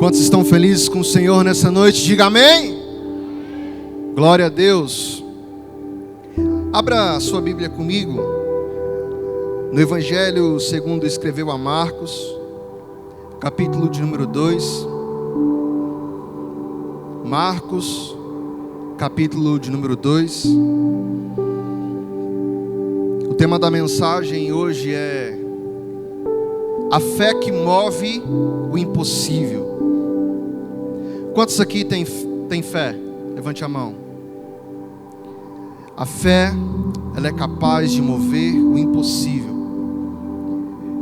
Quantos estão felizes com o Senhor nessa noite? Diga amém. Glória a Deus. Abra a sua Bíblia comigo no Evangelho segundo escreveu a Marcos, capítulo de número 2. Marcos, capítulo de número 2. O tema da mensagem hoje é a fé que move o impossível. Quantos aqui tem fé? Levante a mão. A fé, ela é capaz de mover o impossível.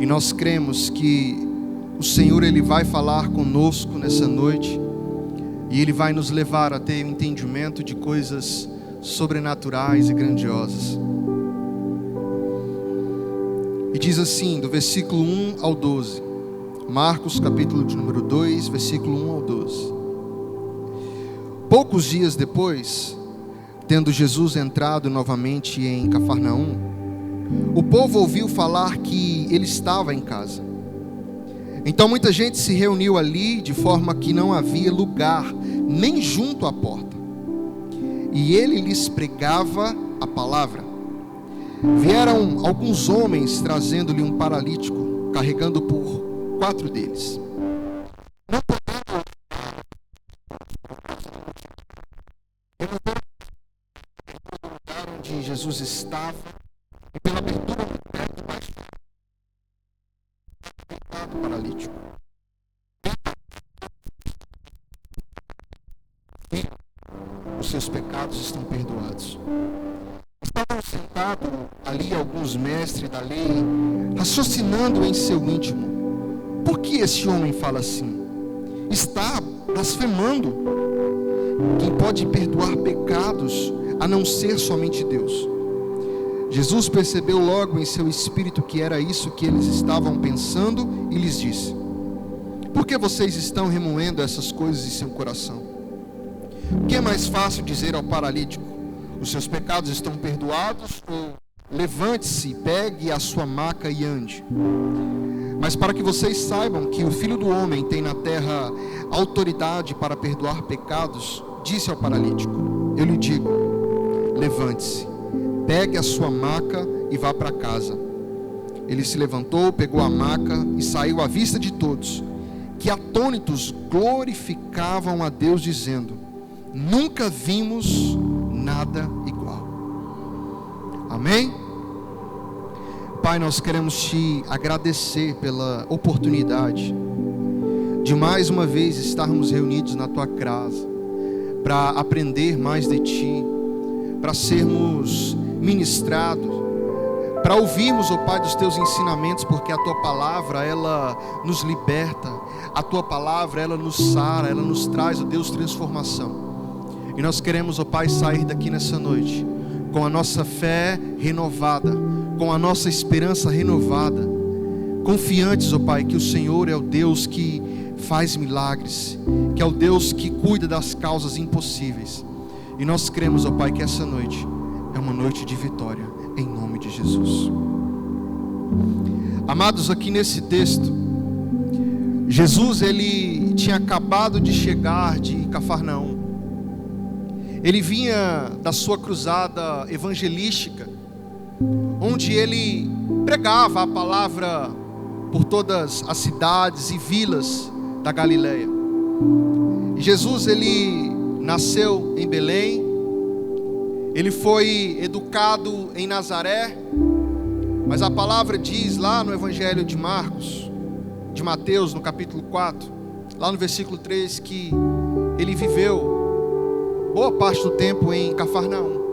E nós cremos que o Senhor, Ele vai falar conosco nessa noite. E Ele vai nos levar a ter um entendimento de coisas sobrenaturais e grandiosas. E diz assim, do versículo 1 ao 12. Marcos, capítulo de número 2, versículo 1 ao 12. Poucos dias depois, tendo Jesus entrado novamente em Cafarnaum, o povo ouviu falar que ele estava em casa. Então muita gente se reuniu ali, de forma que não havia lugar, nem junto à porta. E ele lhes pregava a palavra. Vieram alguns homens trazendo-lhe um paralítico, carregando por 4 deles. Não podendo lugar onde Jesus estava, e pela abertura do teto baixo do paralítico. Os seus pecados estão perdoados. Estavam sentados ali alguns mestres da lei, raciocinando em seu íntimo: por que esse homem fala assim? Está blasfemando. Quem pode perdoar pecados a não ser somente Deus? Jesus percebeu logo em seu espírito que era isso que eles estavam pensando e lhes disse: por que vocês estão remoendo essas coisas em seu coração? O que é mais fácil dizer ao paralítico: os seus pecados estão perdoados, ou levante-se, pegue a sua maca e ande? Mas para que vocês saibam que o Filho do Homem tem na terra autoridade para perdoar pecados, disse ao paralítico: eu lhe digo, levante-se, pegue a sua maca e vá para casa. Ele se levantou, pegou a maca e saiu à vista de todos, que atônitos glorificavam a Deus, dizendo: nunca vimos nada igual. Amém? Pai, nós queremos Te agradecer pela oportunidade de mais uma vez estarmos reunidos na Tua casa, para aprender mais de Ti, para sermos ministrados, para ouvirmos, ó Pai, dos Teus ensinamentos, porque a Tua palavra, ela nos liberta, a Tua palavra, ela nos sara, ela nos traz, ó Deus, transformação. E nós queremos, ó Pai, sair daqui nessa noite com a nossa fé renovada, com a nossa esperança renovada, confiantes, ó Pai, que o Senhor é o Deus que faz milagres, que é o Deus que cuida das causas impossíveis. E nós cremos, ó Pai, que essa noite é uma noite de vitória, em nome de Jesus. Amados, aqui nesse texto, Jesus, ele tinha acabado de chegar de Cafarnaum. Ele vinha da sua cruzada evangelística, onde ele pregava a palavra por todas as cidades e vilas da Galileia. E Jesus, ele nasceu em Belém, ele foi educado em Nazaré, mas a palavra diz lá no Evangelho de Mateus, no capítulo 4, lá no versículo 3, que ele viveu boa parte do tempo em Cafarnaum.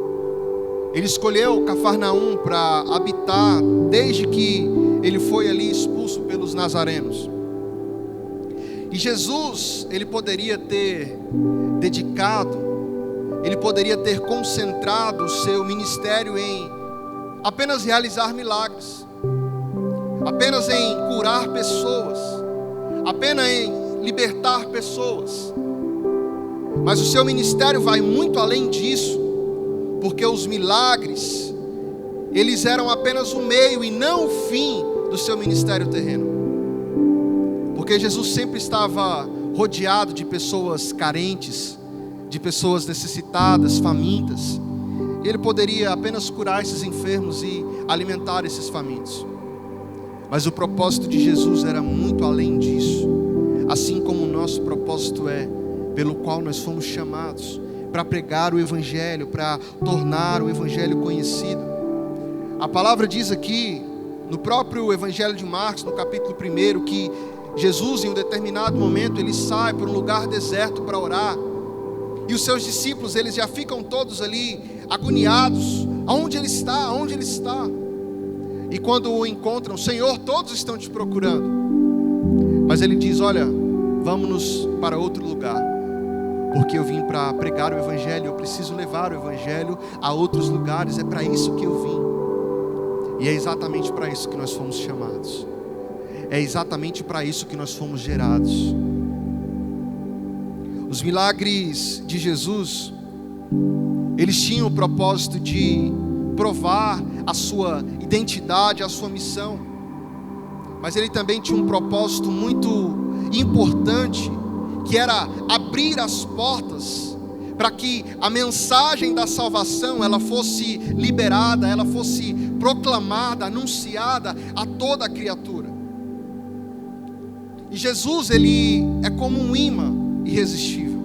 Ele escolheu Cafarnaum para habitar desde que ele foi ali expulso pelos nazarenos. E Jesus, ele poderia ter dedicado, ele poderia ter concentrado o seu ministério em apenas realizar milagres, apenas em curar pessoas, apenas em libertar pessoas. Mas o seu ministério vai muito além disso, porque os milagres, eles eram apenas o meio e não o fim do seu ministério terreno. Porque Jesus sempre estava rodeado de pessoas carentes, de pessoas necessitadas, famintas. Ele poderia apenas curar esses enfermos e alimentar esses famintos. Mas o propósito de Jesus era muito além disso. Assim como o nosso propósito é, pelo qual nós fomos chamados, para pregar o Evangelho, para tornar o Evangelho conhecido. A palavra diz aqui, no próprio Evangelho de Marcos, no capítulo 1, que Jesus, em um determinado momento, ele sai para um lugar deserto para orar. E os seus discípulos, eles já ficam todos ali, agoniados. Aonde ele está? Aonde ele está? E quando o encontram, Senhor, todos estão te procurando. Mas ele diz, olha, vamos para outro lugar. Porque eu vim para pregar o Evangelho, eu preciso levar o Evangelho a outros lugares. É para isso que eu vim. E é exatamente para isso que nós fomos chamados. É exatamente para isso que nós fomos gerados. Os milagres de Jesus, eles tinham o propósito de provar a sua identidade, a sua missão. Mas ele também tinha um propósito muito importante, que era abrir as portas para que a mensagem da salvação ela fosse liberada, ela fosse proclamada, anunciada a toda a criatura. E Jesus, ele é como um imã irresistível.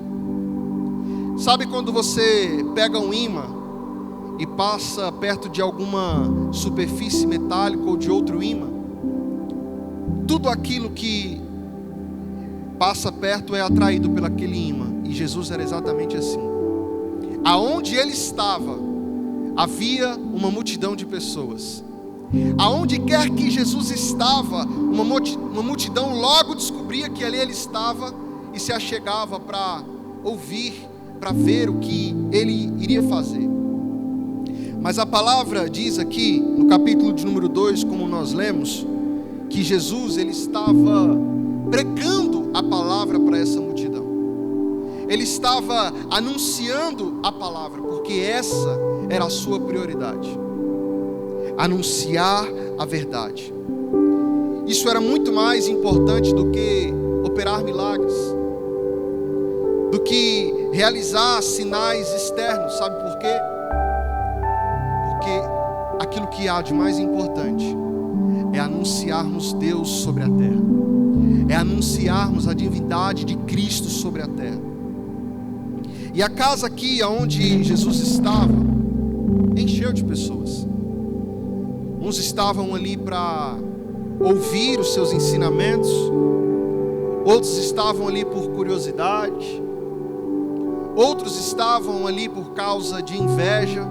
Sabe quando você pega um imã e passa perto de alguma superfície metálica ou de outro imã? Tudo aquilo que passa perto é atraído por aquele imã. E Jesus era exatamente assim. Aonde ele estava, havia uma multidão de pessoas. Aonde quer que Jesus estava, uma multidão logo descobria que ali ele estava e se achegava para ouvir, para ver o que ele iria fazer. Mas a palavra diz aqui, no capítulo de número 2, como nós lemos, que Jesus ele estava pregando a palavra para essa multidão. Ele estava anunciando a palavra, porque essa era a sua prioridade. Anunciar a verdade. Isso era muito mais importante do que operar milagres, do que realizar sinais externos. Sabe por quê? Porque aquilo que há de mais importante é anunciarmos Deus sobre a terra, é anunciarmos a divindade de Cristo sobre a terra. E a casa aqui onde Jesus estava encheu de pessoas. Uns estavam ali para ouvir os seus ensinamentos, outros estavam ali por curiosidade, outros estavam ali por causa de inveja,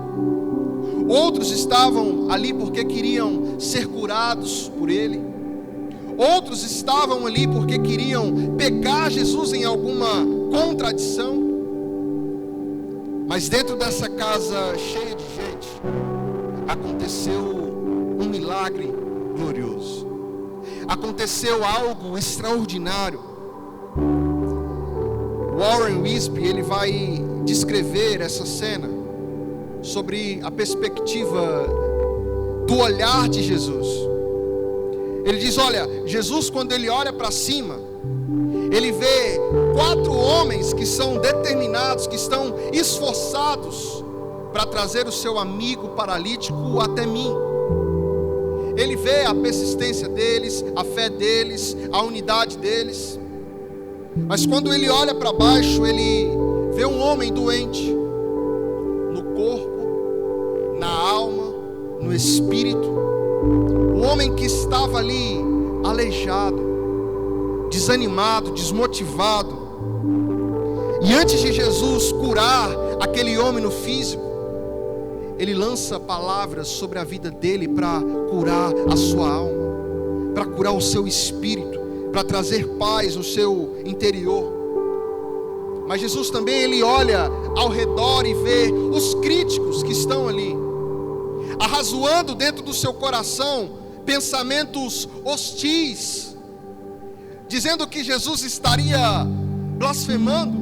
outros estavam ali porque queriam ser curados por ele, outros estavam ali porque queriam pegar Jesus em alguma contradição. Mas dentro dessa casa cheia de gente, aconteceu um milagre glorioso. Aconteceu algo extraordinário. Warren Wiersbe, ele vai descrever essa cena sobre a perspectiva do olhar de Jesus. Ele diz, olha, Jesus quando ele olha para cima, ele vê 4 homens que são determinados, que estão esforçados para trazer o seu amigo paralítico até mim. Ele vê a persistência deles, a fé deles, a unidade deles. Mas quando ele olha para baixo, ele vê um homem doente, no corpo, na alma, no espírito. Um homem que estava ali aleijado, desanimado, desmotivado. E antes de Jesus curar aquele homem no físico, ele lança palavras sobre a vida dele para curar a sua alma, para curar o seu espírito, para trazer paz no seu interior. Mas Jesus também, ele olha ao redor e vê os críticos que estão ali, arrazoando dentro do seu coração pensamentos hostis, dizendo que Jesus estaria blasfemando.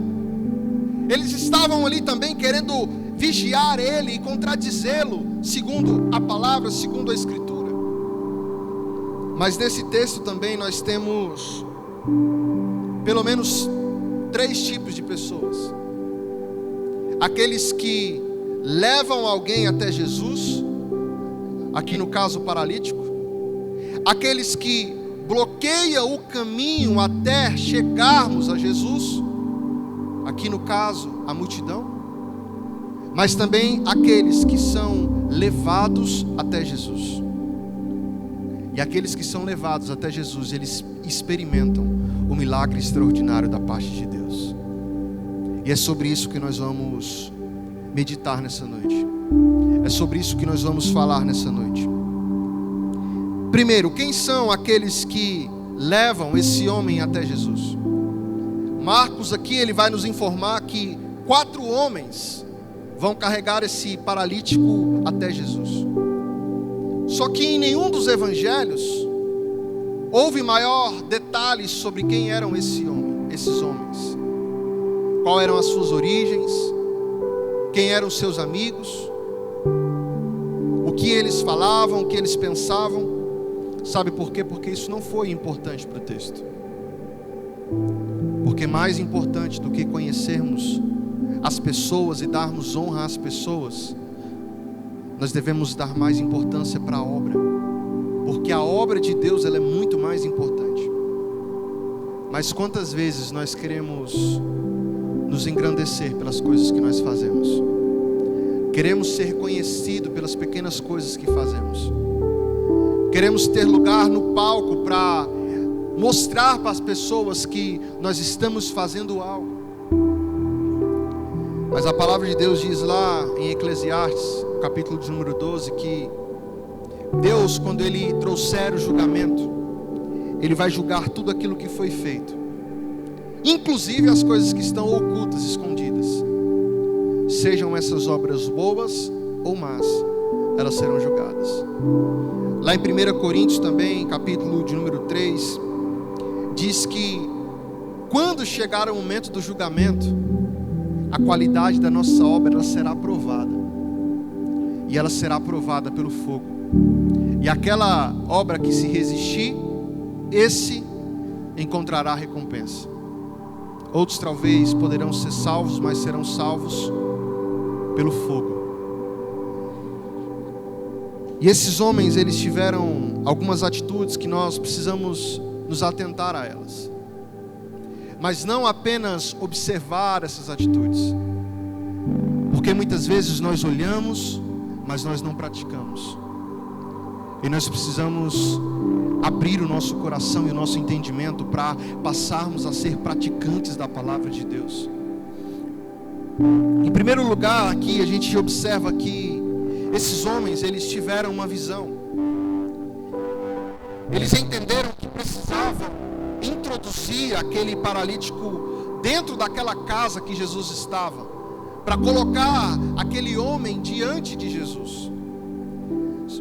Eles estavam ali também querendo vigiar ele e contradizê-lo, segundo a palavra, segundo a Escritura. Mas nesse texto também nós temos pelo menos 3 tipos de pessoas: aqueles que levam alguém até Jesus, aqui no caso o paralítico; aqueles que bloqueiam o caminho até chegarmos a Jesus, aqui no caso a multidão; mas também aqueles que são levados até Jesus. E aqueles que são levados até Jesus, eles experimentam o milagre extraordinário da parte de Deus. E é sobre isso que nós vamos meditar nessa noite. É sobre isso que nós vamos falar nessa noite. Primeiro, quem são aqueles que levam esse homem até Jesus? Marcos aqui, ele vai nos informar que 4 homens vão carregar esse paralítico até Jesus. Só que em nenhum dos evangelhos houve maior detalhes sobre quem eram esses homens. Qual eram as suas origens, quem eram os seus amigos, o que eles falavam, o que eles pensavam. Sabe por quê? Porque isso não foi importante para o texto. Porque mais importante do que conhecermos as pessoas e darmos honra às pessoas, nós devemos dar mais importância para a obra. Porque a obra de Deus, ela é muito mais importante. Mas quantas vezes nós queremos nos engrandecer pelas coisas que nós fazemos? Queremos ser reconhecidos pelas pequenas coisas que fazemos. Queremos ter lugar no palco para mostrar para as pessoas que nós estamos fazendo algo. Mas a palavra de Deus diz lá em Eclesiastes, capítulo de número 12, que Deus, quando Ele trouxer o julgamento, Ele vai julgar tudo aquilo que foi feito, inclusive as coisas que estão ocultas, escondidas. Sejam essas obras boas ou más, elas serão julgadas. Lá em 1 Coríntios também, capítulo de número 3, diz que quando chegar o momento do julgamento, a qualidade da nossa obra, ela será provada. E ela será provada pelo fogo. E aquela obra que se resistir, esse encontrará recompensa. Outros talvez poderão ser salvos, mas serão salvos pelo fogo. E esses homens, eles tiveram algumas atitudes que nós precisamos nos atentar a elas. Mas não apenas observar essas atitudes. Porque muitas vezes nós olhamos, mas nós não praticamos. E nós precisamos abrir o nosso coração e o nosso entendimento para passarmos a ser praticantes da palavra de Deus. Em primeiro lugar, aqui a gente observa que esses homens, eles tiveram uma visão. Eles entenderam que precisavam introduzir aquele paralítico dentro daquela casa que Jesus estava, para colocar aquele homem diante de Jesus.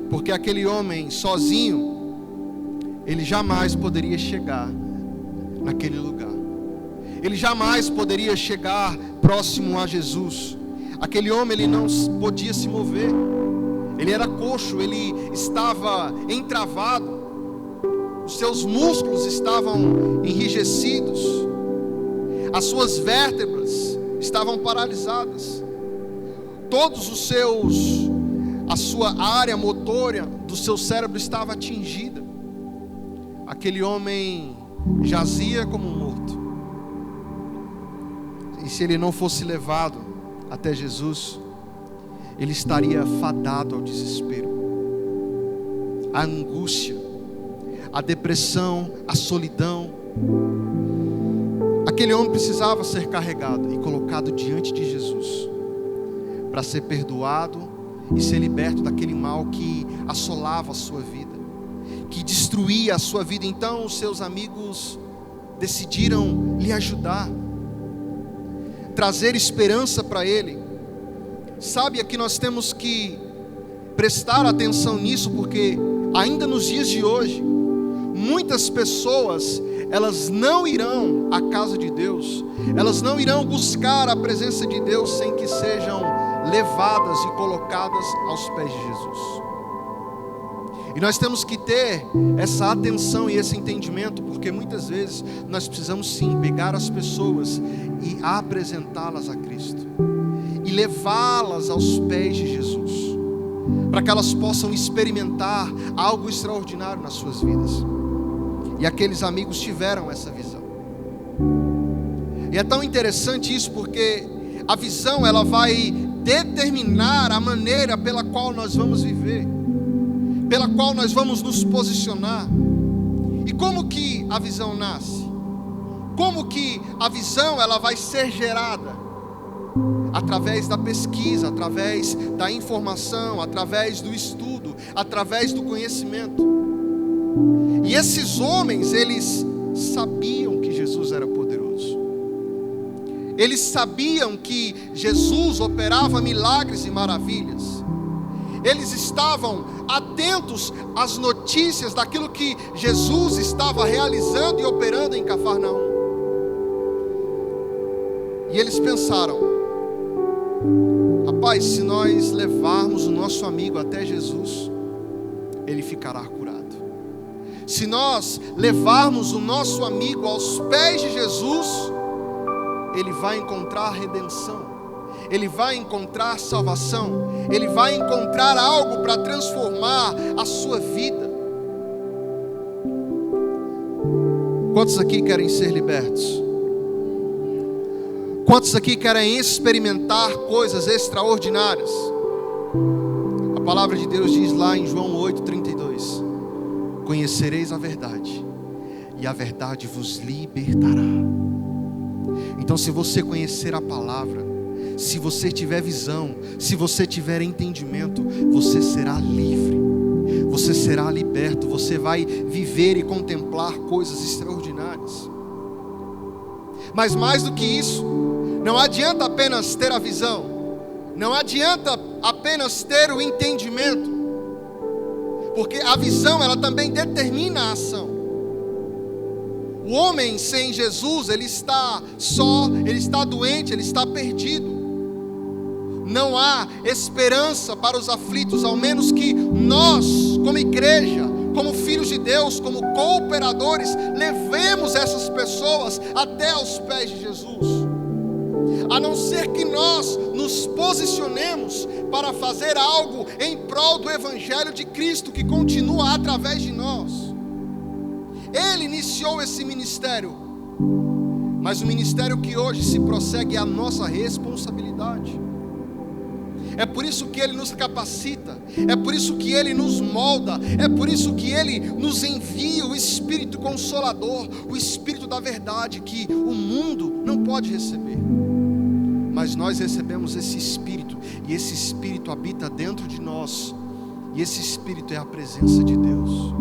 Porque aquele homem sozinho, ele jamais poderia chegar naquele lugar. Ele jamais poderia chegar próximo a Jesus. Aquele homem, ele não podia se mover. Ele era coxo, ele estava entravado. Os seus músculos estavam enrijecidos. As suas vértebras estavam paralisadas. A sua área motora do seu cérebro estava atingida. Aquele homem jazia como morto. E se ele não fosse levado até Jesus, ele estaria fadado ao desespero, à angústia, à depressão, à solidão. Aquele homem precisava ser carregado e colocado diante de Jesus, para ser perdoado e ser liberto daquele mal que assolava a sua vida, que destruía a sua vida. Então os seus amigos decidiram lhe ajudar, trazer esperança para ele. Sabe, aqui nós temos que prestar atenção nisso, porque ainda nos dias de hoje, muitas pessoas, elas não irão à casa de Deus, elas não irão buscar a presença de Deus sem que sejam levadas e colocadas aos pés de Jesus. E nós temos que ter essa atenção e esse entendimento, porque muitas vezes nós precisamos sim pegar as pessoas e apresentá-las a Cristo, e levá-las aos pés de Jesus, para que elas possam experimentar algo extraordinário nas suas vidas. E aqueles amigos tiveram essa visão. E é tão interessante isso, porque a visão, ela vai determinar a maneira pela qual nós vamos viver, pela qual nós vamos nos posicionar. E como que a visão nasce? Como que a visão, ela vai ser gerada? Através da pesquisa, através da informação, através do estudo, através do conhecimento. E esses homens, eles sabiam que Jesus era poderoso. Eles sabiam que Jesus operava milagres e maravilhas. Eles estavam atentos às notícias daquilo que Jesus estava realizando e operando em Cafarnaum. E eles pensaram: rapaz, se nós levarmos o nosso amigo até Jesus, ele ficará curado. Se nós levarmos o nosso amigo aos pés de Jesus, ele vai encontrar redenção, ele vai encontrar salvação, ele vai encontrar algo para transformar a sua vida. Quantos aqui querem ser libertos? Quantos aqui querem experimentar coisas extraordinárias? A palavra de Deus diz lá em João 8:32: conhecereis a verdade, e a verdade vos libertará. Então, se você conhecer a palavra, se você tiver visão, se você tiver entendimento, você será livre, você será liberto, você vai viver e contemplar coisas extraordinárias. Mas mais do que isso, não adianta apenas ter a visão, não adianta apenas ter o entendimento, porque a visão, ela também determina a ação. O homem sem Jesus, ele está só, ele está doente, ele está perdido. Não há esperança para os aflitos, ao menos que nós, como igreja, como filhos de Deus, como cooperadores, levemos essas pessoas até aos pés de Jesus. A não ser que nós nos posicionemos para fazer algo em prol do Evangelho de Cristo, que continua através de nós. Ele iniciou esse ministério, mas o ministério que hoje se prossegue é a nossa responsabilidade. É por isso que Ele nos capacita, é por isso que Ele nos molda, é por isso que Ele nos envia o Espírito Consolador, o Espírito da verdade, que o mundo não pode receber. Mas nós recebemos esse Espírito, e esse Espírito habita dentro de nós, e esse Espírito é a presença de Deus.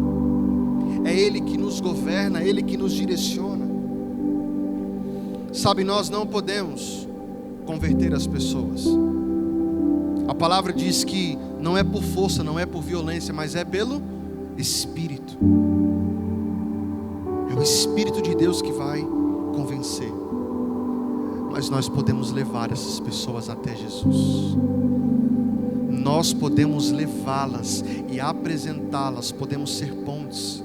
É Ele que nos governa, é Ele que nos direciona. Sabe, nós não podemos converter as pessoas. A palavra diz que não é por força, não é por violência, mas é pelo Espírito. É o Espírito de Deus que vai convencer. Mas nós podemos levar essas pessoas até Jesus. Nós podemos levá-las e apresentá-las, podemos ser pontes.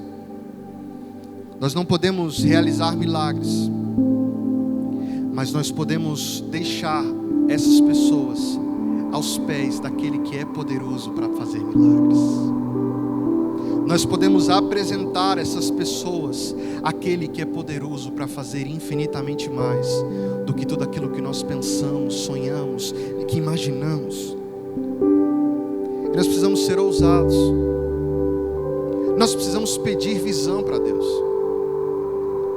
Nós não podemos realizar milagres, mas nós podemos deixar essas pessoas aos pés daquele que é poderoso para fazer milagres. Nós podemos apresentar essas pessoas àquele que é poderoso para fazer infinitamente mais do que tudo aquilo que nós pensamos, sonhamos e que imaginamos. E nós precisamos ser ousados. Nós precisamos pedir visão para Deus.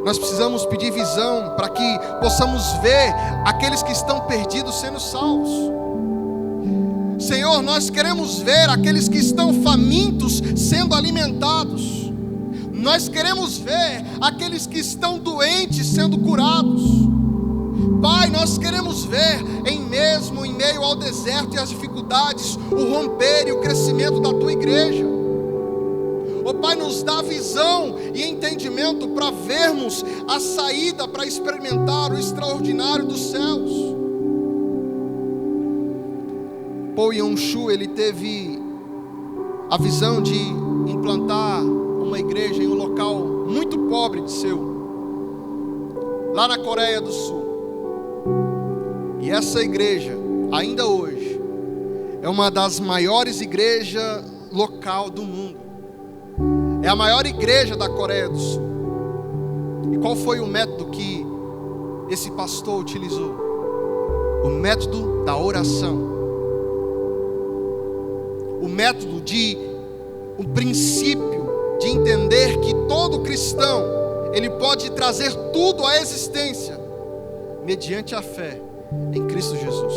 Nós precisamos pedir visão para que possamos ver aqueles que estão perdidos sendo salvos. Senhor, nós queremos ver aqueles que estão famintos sendo alimentados. Nós queremos ver aqueles que estão doentes sendo curados. Pai, nós queremos ver em meio ao deserto e às dificuldades, o romper e o crescimento da Tua igreja. Ó Pai, nos dá visão e entendimento para vermos a saída, para experimentar o extraordinário dos céus. Paul Yong-Shu, ele teve a visão de implantar uma igreja em um local muito pobre de Seul, lá na Coreia do Sul. E essa igreja, ainda hoje, é uma das maiores igrejas local do mundo. É a maior igreja da Coreia do Sul. E qual foi o método que esse pastor utilizou? O método da oração. O método o princípio de entender que todo cristão, ele pode trazer tudo à existência mediante a fé em Cristo Jesus.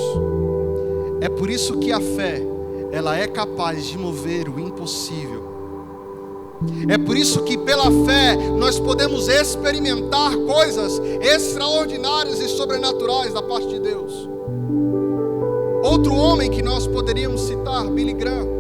É por isso que a fé, ela é capaz de mover o impossível. É por isso que pela fé nós podemos experimentar coisas extraordinárias e sobrenaturais da parte de Deus. Outro homem que nós poderíamos citar, Billy Graham,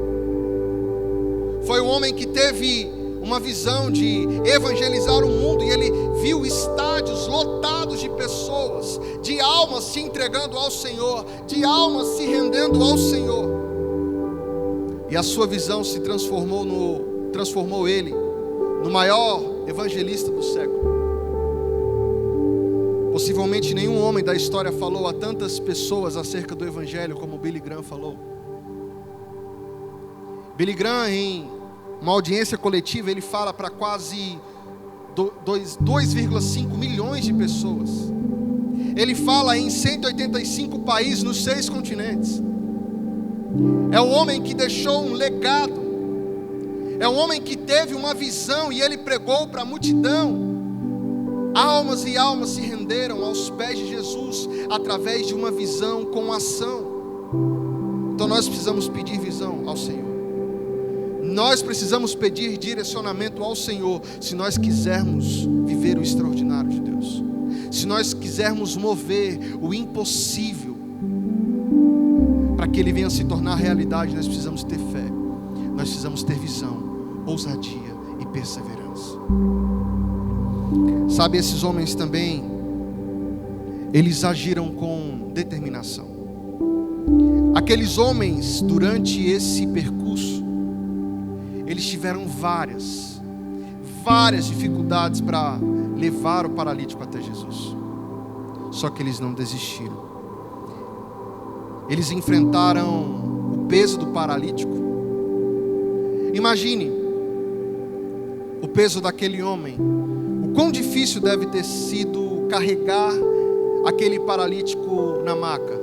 foi um homem que teve uma visão de evangelizar o mundo, e ele viu estádios lotados de pessoas, de almas se entregando ao Senhor, de almas se rendendo ao Senhor. E a sua visão se transformou ele no maior evangelista do século. Possivelmente nenhum homem da história falou a tantas pessoas acerca do evangelho como Billy Graham falou. Billy Graham, em uma audiência coletiva, ele fala para quase 2,5 milhões de pessoas. Ele fala em 185 países nos 6 continentes. É um homem que deixou um legado. É um homem que teve uma visão e ele pregou para a multidão. Almas e almas se renderam aos pés de Jesus através de uma visão com ação. Então nós precisamos pedir visão ao Senhor. Nós precisamos pedir direcionamento ao Senhor, se nós quisermos viver o extraordinário de Deus. Se nós quisermos mover o impossível para que Ele venha se tornar realidade, nós precisamos ter fé. Nós precisamos ter visão, ousadia e perseverança. Sabe, esses homens também, eles agiram com determinação. Aqueles homens, durante esse percurso, eles tiveram várias dificuldades para levar o paralítico até Jesus. Só que eles não desistiram. Eles enfrentaram o peso do paralítico. Imagine o peso daquele homem. O quão difícil deve ter sido carregar aquele paralítico na maca.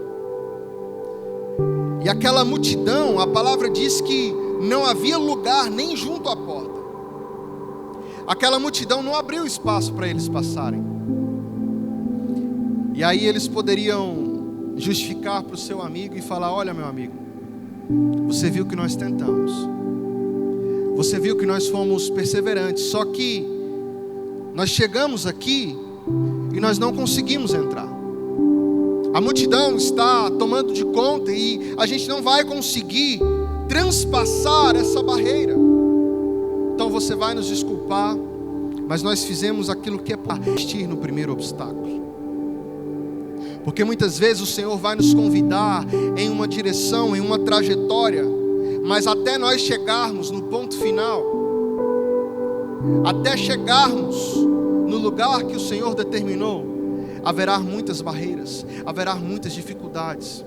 E aquela multidão, a palavra diz que não havia lugar nem junto à porta. Aquela multidão não abriu espaço para eles passarem. E aí eles poderiam justificar para o seu amigo e falar: olha, meu amigo, você viu que nós tentamos, você viu que nós fomos perseverantes, só que nós chegamos aqui e nós não conseguimos entrar. A multidão está tomando de conta e a gente não vai conseguir transpassar essa barreira. Então você vai nos desculpar, mas nós fizemos aquilo que é para resistir no primeiro obstáculo. Porque muitas vezes o Senhor vai nos convidar em uma direção, em uma trajetória, mas até nós chegarmos no ponto final, até chegarmos no lugar que o Senhor determinou, haverá muitas barreiras, haverá muitas dificuldades.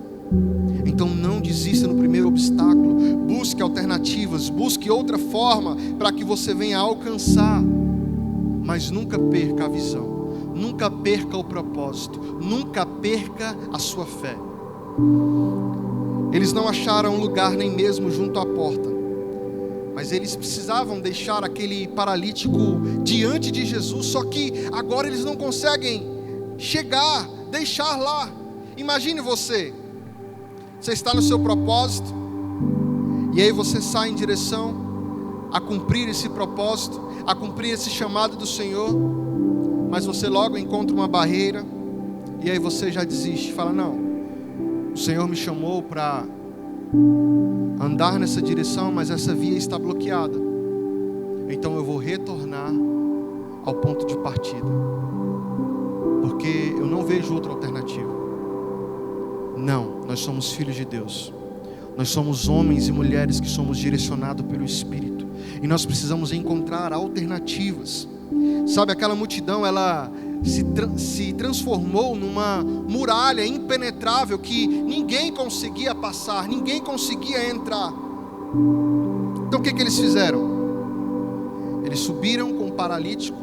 Então não desista no primeiro obstáculo, busque alternativas, busque outra forma para que você venha alcançar, mas nunca perca a visão, nunca perca o propósito, nunca perca a sua fé. Eles não acharam lugar nem mesmo junto à porta, mas eles precisavam deixar aquele paralítico diante de Jesus, só que agora eles não conseguem chegar, deixar lá. Imagine você está no seu propósito, e aí você sai em direção a cumprir esse propósito, a cumprir esse chamado do Senhor, mas você logo encontra uma barreira, e aí você já desiste, fala: não, o Senhor me chamou para andar nessa direção, mas essa via está bloqueada, então eu vou retornar ao ponto de partida, porque eu não vejo outra alternativa. Não, nós somos filhos de Deus. Nós somos homens e mulheres que somos direcionados pelo Espírito. e nós precisamos encontrar alternativas. Sabe, aquela multidão, ela se transformou numa muralha impenetrável que ninguém conseguia passar, ninguém conseguia entrar. Então o que eles fizeram? Eles subiram com o paralítico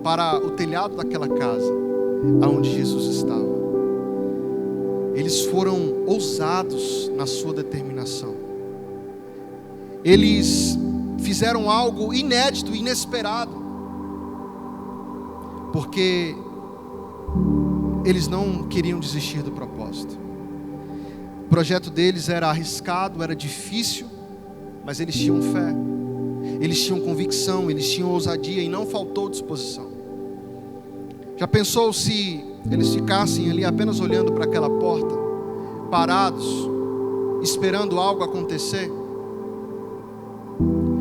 para o telhado daquela casa aonde Jesus estava. Eles foram ousados na sua determinação. Eles fizeram algo inédito, inesperado, porque eles não queriam desistir do propósito. O projeto deles era arriscado, era difícil, mas eles tinham fé, eles tinham convicção, eles tinham ousadia e não faltou disposição. Já pensou se eles ficassem ali apenas olhando para aquela porta, parados, esperando algo acontecer,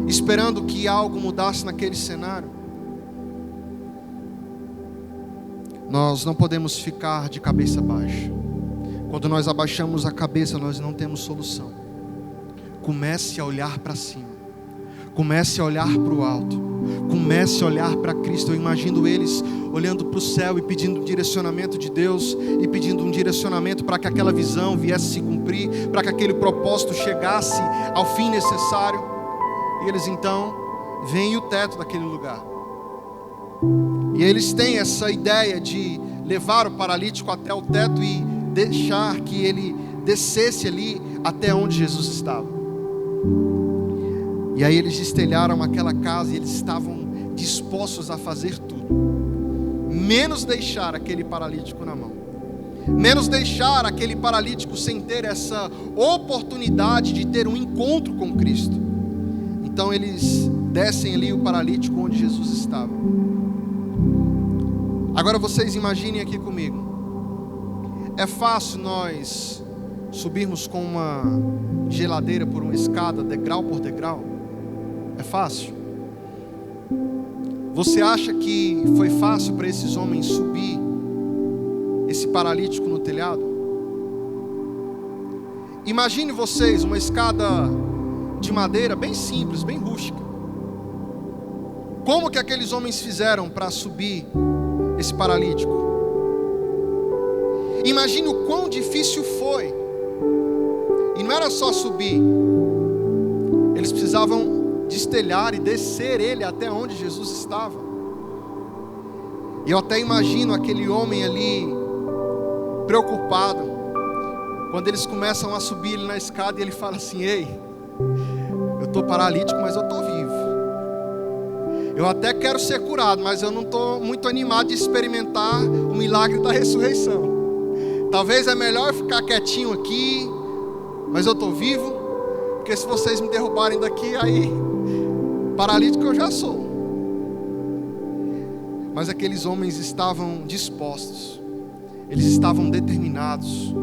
esperando que algo mudasse naquele cenário? Nós não podemos ficar de cabeça baixa. Quando nós abaixamos a cabeça, nós não temos solução. Comece a olhar para cima, comece a olhar para o alto, comece a olhar para Cristo. Eu imagino eles olhando para o céu e pedindo um direcionamento de Deus, e pedindo um direcionamento para que aquela visão viesse se cumprir, para que aquele propósito chegasse ao fim necessário. E eles então veem o teto daquele lugar, e eles têm essa ideia de levar o paralítico até o teto e deixar que ele descesse ali até onde Jesus estava. E aí eles destelharam aquela casa e eles estavam dispostos a fazer tudo, menos deixar aquele paralítico na mão, menos deixar aquele paralítico sem ter essa oportunidade de ter um encontro com Cristo. Então eles descem ali o paralítico onde Jesus estava. Agora vocês imaginem aqui comigo. É fácil nós subirmos com uma geladeira por uma escada, degrau por degrau? É fácil? Você acha que foi fácil para esses homens subir esse paralítico no telhado? Imagine vocês uma escada de madeira bem simples, bem rústica. Como que aqueles homens fizeram para subir esse paralítico? Imagine o quão difícil foi. E não era só subir, eles precisavam destelhar e descer ele até onde Jesus estava. E eu até imagino aquele homem ali preocupado, quando eles começam a subir ele na escada e ele fala assim: ei, eu estou paralítico, mas eu estou vivo. Eu até quero ser curado, mas eu não estou muito animado de experimentar o milagre da ressurreição. Talvez é melhor ficar quietinho aqui, mas eu estou vivo, porque se vocês me derrubarem daqui, aí paralítico eu já sou. Mas aqueles homens estavam dispostos, eles estavam determinados.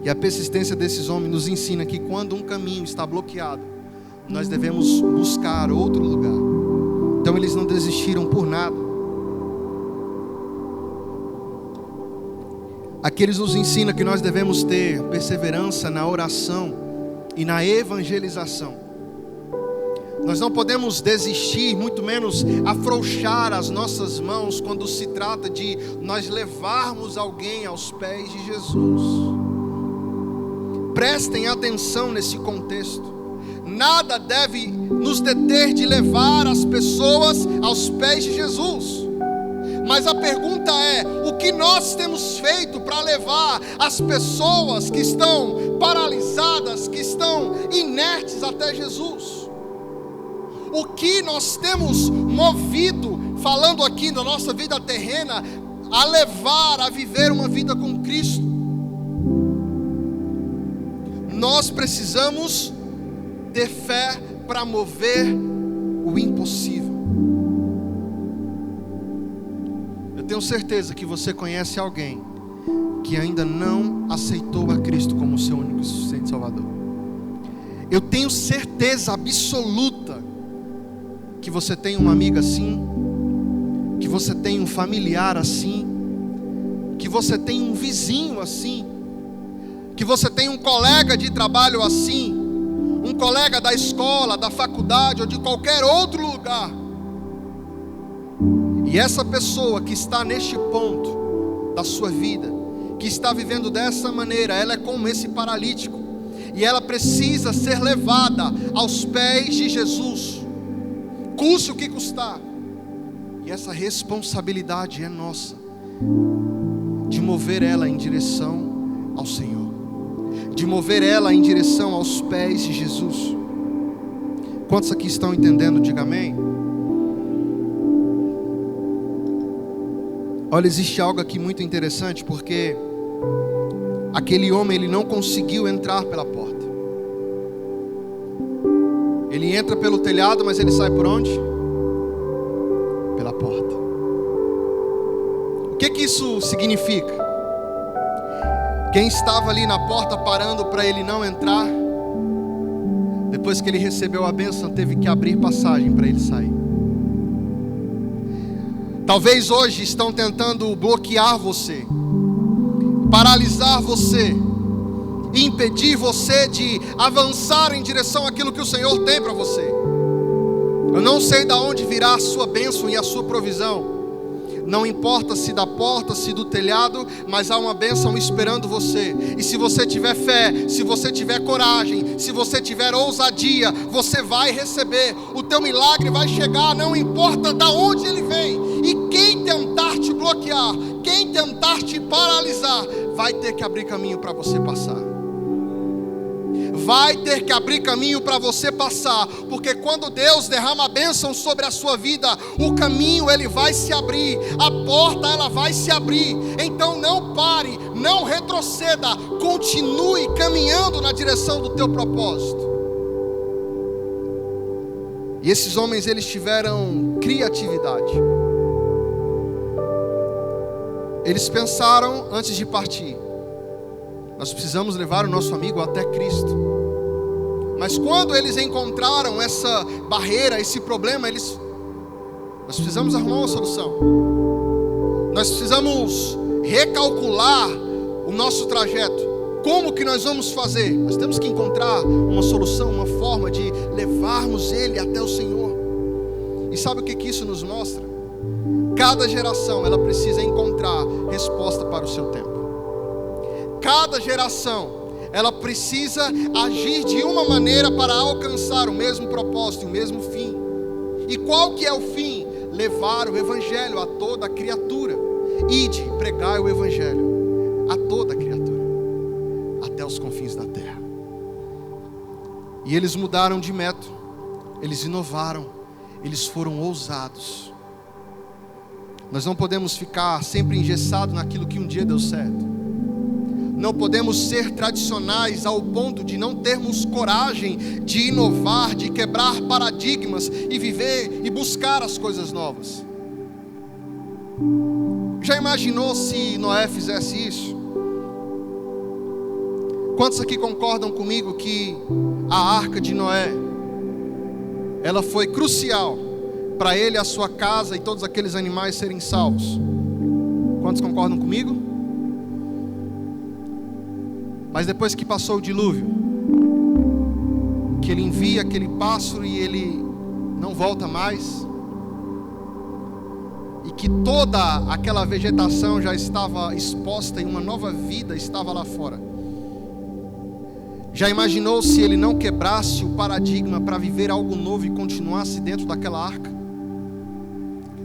E a persistência desses homens nos ensina que quando um caminho está bloqueado, nós devemos buscar outro lugar. Então eles não desistiram por nada. Aqui eles nos ensinam que nós devemos ter perseverança na oração e na evangelização. Nós não podemos desistir, muito menos afrouxar as nossas mãos quando se trata de nós levarmos alguém aos pés de Jesus. Prestem atenção nesse contexto. Nada deve nos deter de levar as pessoas aos pés de Jesus. Mas a pergunta é: o que nós temos feito para levar as pessoas que estão paralisadas, que estão inertes até Jesus? O que nós temos movido, falando aqui da nossa vida terrena, a levar a viver uma vida com Cristo? Nós precisamos ter fé para mover o impossível. Eu tenho certeza que você conhece alguém que ainda não aceitou a Cristo como seu único e suficiente Salvador. Eu tenho certeza absoluta que você tem uma amiga assim, que você tem um familiar assim, que você tem um vizinho assim, que você tem um colega de trabalho assim, um colega da escola, da faculdade ou de qualquer outro lugar. E essa pessoa que está neste ponto da sua vida, que está vivendo dessa maneira, ela é como esse paralítico, e ela precisa ser levada aos pés de Jesus, custe o que custar. E essa responsabilidade é nossa, de mover ela em direção ao Senhor, de mover ela em direção aos pés de Jesus. Quantos aqui estão entendendo? Diga amém. Olha, existe algo aqui muito interessante, porque aquele homem, ele não conseguiu entrar pela porta. Ele entra pelo telhado, mas ele sai por onde? Pela porta. O que isso significa? Quem estava ali na porta parando para ele não entrar, depois que ele recebeu a bênção, teve que abrir passagem para ele sair. Talvez hoje estão tentando bloquear você, paralisar você, impedir você de avançar em direção àquilo que o Senhor tem para você. Eu não sei de onde virá a sua bênção e a sua provisão. Não importa se da porta, se do telhado, mas há uma bênção esperando você. E se você tiver fé, se você tiver coragem, se você tiver ousadia, você vai receber. O teu milagre vai chegar, não importa de onde ele vem. E quem tentar te bloquear, quem tentar te paralisar, vai ter que abrir caminho para você passar. Vai ter que abrir caminho para você passar, porque quando Deus derrama a bênção sobre a sua vida, o caminho ele vai se abrir, a porta ela vai se abrir. Então não pare, não retroceda, continue caminhando na direção do teu propósito. E esses homens, eles tiveram criatividade. Eles pensaram antes de partir: nós precisamos levar o nosso amigo até Cristo. Mas quando eles encontraram essa barreira, esse problema, nós precisamos arrumar uma solução. Nós precisamos recalcular o nosso trajeto. Como que nós vamos fazer? Nós temos que encontrar uma solução, uma forma de levarmos ele até o Senhor. E sabe o que isso nos mostra? Cada geração, ela precisa encontrar resposta para o seu tempo. Cada geração, ela precisa agir de uma maneira para alcançar o mesmo propósito, o mesmo fim. E qual que é o fim? Levar o Evangelho a toda criatura. Ide, pregai o Evangelho a toda criatura, até os confins da terra. E eles mudaram de método, eles inovaram, eles foram ousados. Nós não podemos ficar sempre engessados naquilo que um dia deu certo. Não podemos ser tradicionais ao ponto de não termos coragem de inovar, de quebrar paradigmas e viver e buscar as coisas novas. Já imaginou se Noé fizesse isso? Quantos aqui concordam comigo que a arca de Noé, ela foi crucial para ele, a sua casa e todos aqueles animais serem salvos? Quantos concordam comigo? Mas depois que passou o dilúvio, que ele envia aquele pássaro e ele não volta mais, e que toda aquela vegetação já estava exposta e uma nova vida estava lá fora. Já imaginou se ele não quebrasse o paradigma para viver algo novo e continuasse dentro daquela arca?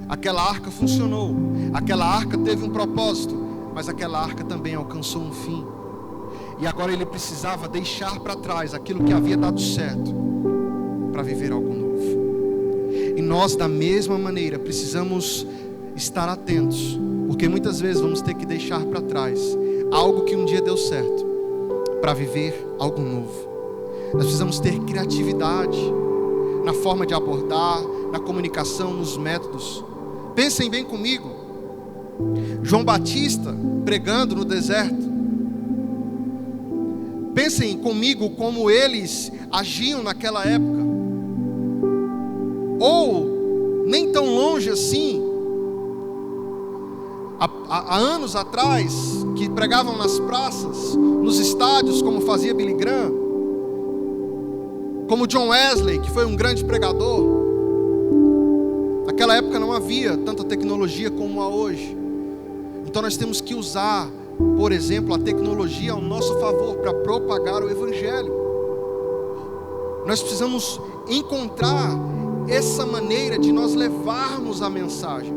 Aquela arca funcionou, aquela arca teve um propósito, mas aquela arca também alcançou um fim. E agora ele precisava deixar para trás aquilo que havia dado certo para viver algo novo. E nós, da mesma maneira, precisamos estar atentos, porque muitas vezes vamos ter que deixar para trás algo que um dia deu certo para viver algo novo. Nós precisamos ter criatividade na forma de abordar, na comunicação, nos métodos. Pensem bem comigo. João Batista pregando no deserto. Pensem comigo como eles agiam naquela época. Ou, nem tão longe assim, há anos atrás, que pregavam nas praças, nos estádios, como fazia Billy Graham. Como John Wesley, que foi um grande pregador. Naquela época não havia tanta tecnologia como há hoje. Então nós temos que usar, por exemplo, a tecnologia ao nosso favor para propagar o Evangelho. Nós precisamos encontrar essa maneira de nós levarmos a mensagem.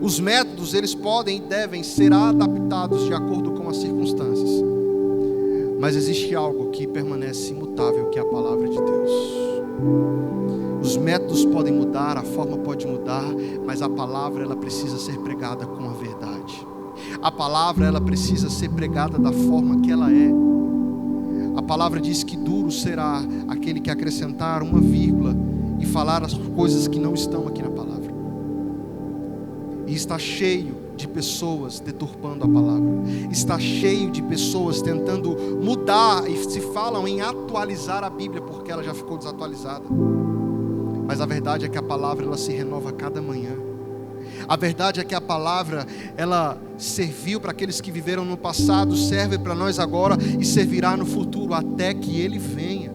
Os métodos, eles podem e devem ser adaptados de acordo com as circunstâncias. Mas existe algo que permanece imutável, que é a palavra de Deus. Os métodos podem mudar, a forma pode mudar, mas a palavra, ela precisa ser pregada com a verdade. A palavra, ela precisa ser pregada da forma que ela é. A palavra diz que duro será aquele que acrescentar uma vírgula e falar as coisas que não estão aqui na palavra. E está cheio de pessoas deturpando a palavra. Está cheio de pessoas tentando mudar e se falam em atualizar a Bíblia porque ela já ficou desatualizada. Mas a verdade é que a palavra, ela se renova a cada manhã. A verdade é que a palavra, ela serviu para aqueles que viveram no passado, serve para nós agora e servirá no futuro até que Ele venha.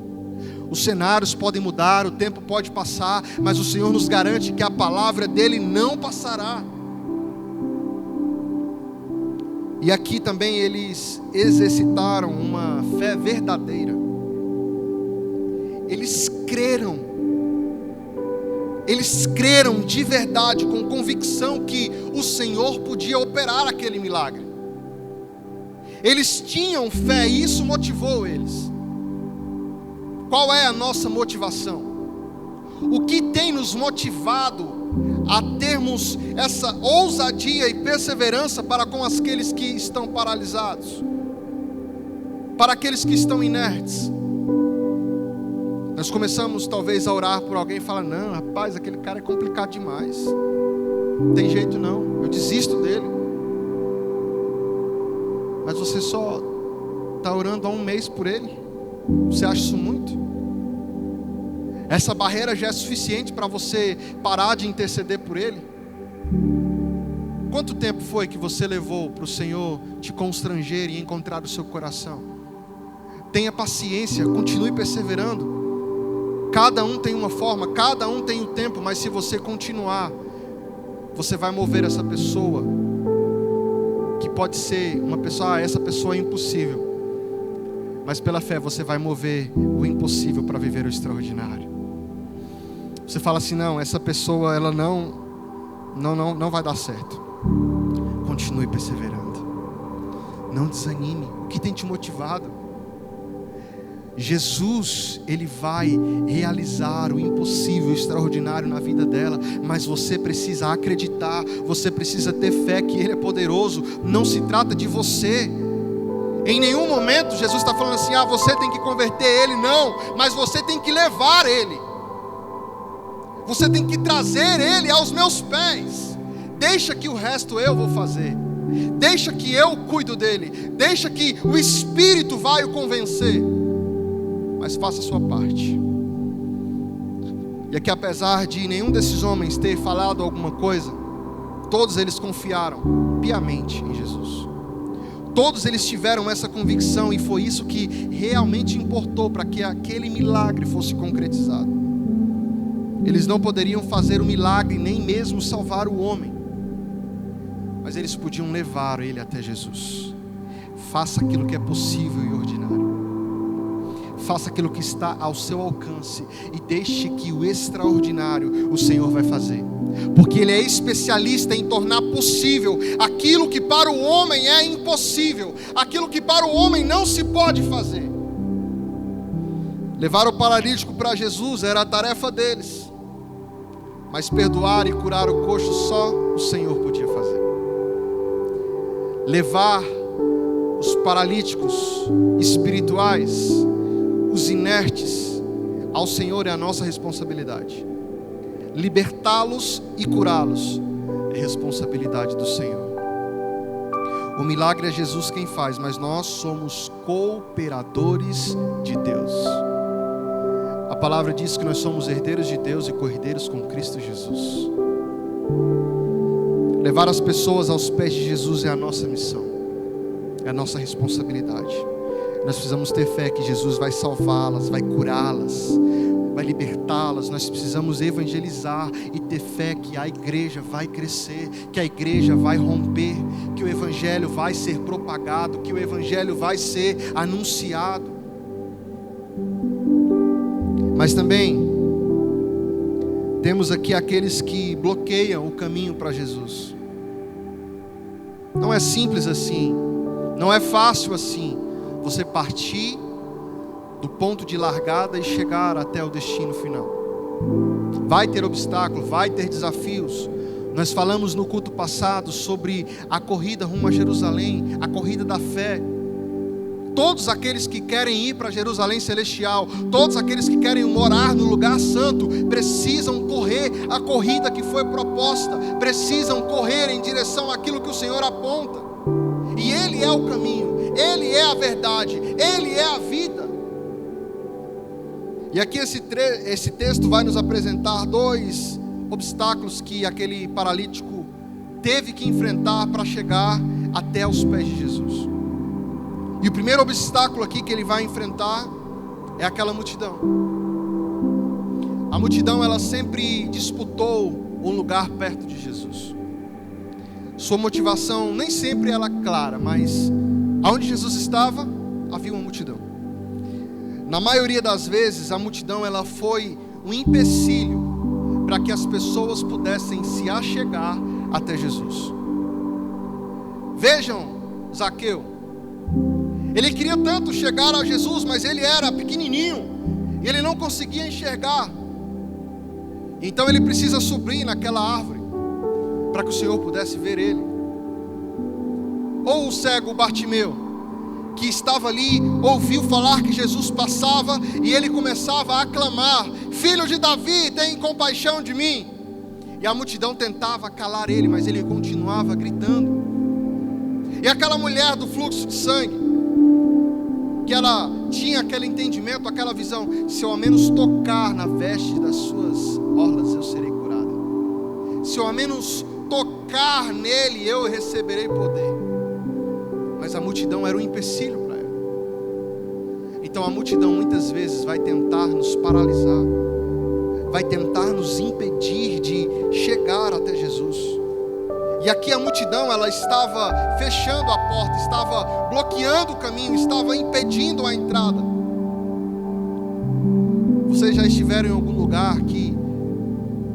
Os cenários podem mudar, o tempo pode passar, mas o Senhor nos garante que a palavra dele não passará. E aqui também eles exercitaram uma fé verdadeira. Eles creram de verdade, com convicção que o Senhor podia operar aquele milagre. Eles tinham fé e isso motivou eles. Qual é a nossa motivação? O que tem nos motivado a termos essa ousadia e perseverança para com aqueles que estão paralisados? Para aqueles que estão inertes? Nós começamos talvez a orar por alguém e falar: não, rapaz, aquele cara é complicado demais. Não tem jeito não, eu desisto dele. Mas você só está orando há um mês por ele? Você acha isso muito? Essa barreira já é suficiente para você parar de interceder por ele? Quanto tempo foi que você levou para o Senhor te constranger e encontrar o seu coração? Tenha paciência, continue perseverando. Cada um tem uma forma, cada um tem um tempo, mas se você continuar, você vai mover essa pessoa, que pode ser uma pessoa, essa pessoa é impossível, mas pela fé você vai mover o impossível para viver o extraordinário. Você fala assim: não, essa pessoa, ela não vai dar certo. Continue perseverando, não desanime. O que tem te motivado? Jesus, Ele vai realizar o impossível, o extraordinário na vida dela, mas você precisa acreditar, você precisa ter fé que Ele é poderoso. Não se trata de você. Em nenhum momento Jesus está falando assim: você tem que converter ele. Não, mas você tem que levar ele. Você tem que trazer ele aos meus pés. Deixa que o resto eu vou fazer. Deixa que eu cuido dele. Deixa que o Espírito vai o convencer. Mas faça a sua parte. E aqui, apesar de nenhum desses homens ter falado alguma coisa, todos eles confiaram piamente em Jesus. Todos eles tiveram essa convicção, e foi isso que realmente importou para que aquele milagre fosse concretizado. Eles não poderiam fazer o milagre, nem mesmo salvar o homem, mas eles podiam levar ele até Jesus. Faça aquilo que é possível e ordinário. Faça aquilo que está ao seu alcance e deixe que o extraordinário o Senhor vai fazer. Porque Ele é especialista em tornar possível aquilo que para o homem é impossível, aquilo que para o homem não se pode fazer. Levar o paralítico para Jesus era a tarefa deles, mas perdoar e curar o coxo só o Senhor podia fazer. Levar os paralíticos espirituais, os inertes, ao Senhor é a nossa responsabilidade. Libertá-los e curá-los é responsabilidade do Senhor. O milagre é Jesus quem faz, mas nós somos cooperadores de Deus. A palavra diz que nós somos herdeiros de Deus e co-herdeiros com Cristo Jesus. Levar as pessoas aos pés de Jesus é a nossa missão, é a nossa responsabilidade. Nós precisamos ter fé que Jesus vai salvá-las, vai curá-las, vai libertá-las. Nós precisamos evangelizar e ter fé que a igreja vai crescer, que a igreja vai romper, que o evangelho vai ser propagado, que o evangelho vai ser anunciado. Mas também temos aqui aqueles que bloqueiam o caminho para Jesus. Não é simples assim, não é fácil assim, você partir do ponto de largada e chegar até o destino final. Vai ter obstáculo, vai ter desafios. Nós falamos no culto passado sobre a corrida rumo a Jerusalém, a corrida da fé. Todos aqueles que querem ir para Jerusalém celestial, todos aqueles que querem morar no lugar santo, precisam correr a corrida que foi proposta, precisam correr em direção àquilo que o Senhor aponta. E Ele é o caminho, Ele é a verdade, Ele é a vida. E aqui esse texto vai nos apresentar 2 obstáculos que aquele paralítico teve que enfrentar para chegar até os pés de Jesus. E o primeiro obstáculo aqui que ele vai enfrentar é aquela multidão. A multidão, ela sempre disputou um lugar perto de Jesus. Sua motivação nem sempre era clara, mas aonde Jesus estava, havia uma multidão. Na maioria das vezes, a multidão ela foi um empecilho para que as pessoas pudessem se achegar até Jesus. Vejam Zaqueu. Ele queria tanto chegar a Jesus, mas ele era pequenininho e ele não conseguia enxergar. Então ele precisa subir naquela árvore para que o Senhor pudesse ver ele. Ou o cego Bartimeu, que estava ali, ouviu falar que Jesus passava e ele começava a clamar: Filho de Davi, tem compaixão de mim. E a multidão tentava calar ele, mas ele continuava gritando. E aquela mulher do fluxo de sangue, que ela tinha aquele entendimento, aquela visão: se eu ao menos tocar na veste das suas orlas, eu serei curada. Se eu ao menos tocar nele, eu receberei poder. Mas a multidão era um empecilho para ela. Então a multidão muitas vezes vai tentar nos paralisar, vai tentar nos impedir de chegar até Jesus. E aqui a multidão, ela estava fechando a porta, estava bloqueando o caminho, estava impedindo a entrada. Vocês já estiveram em algum lugar que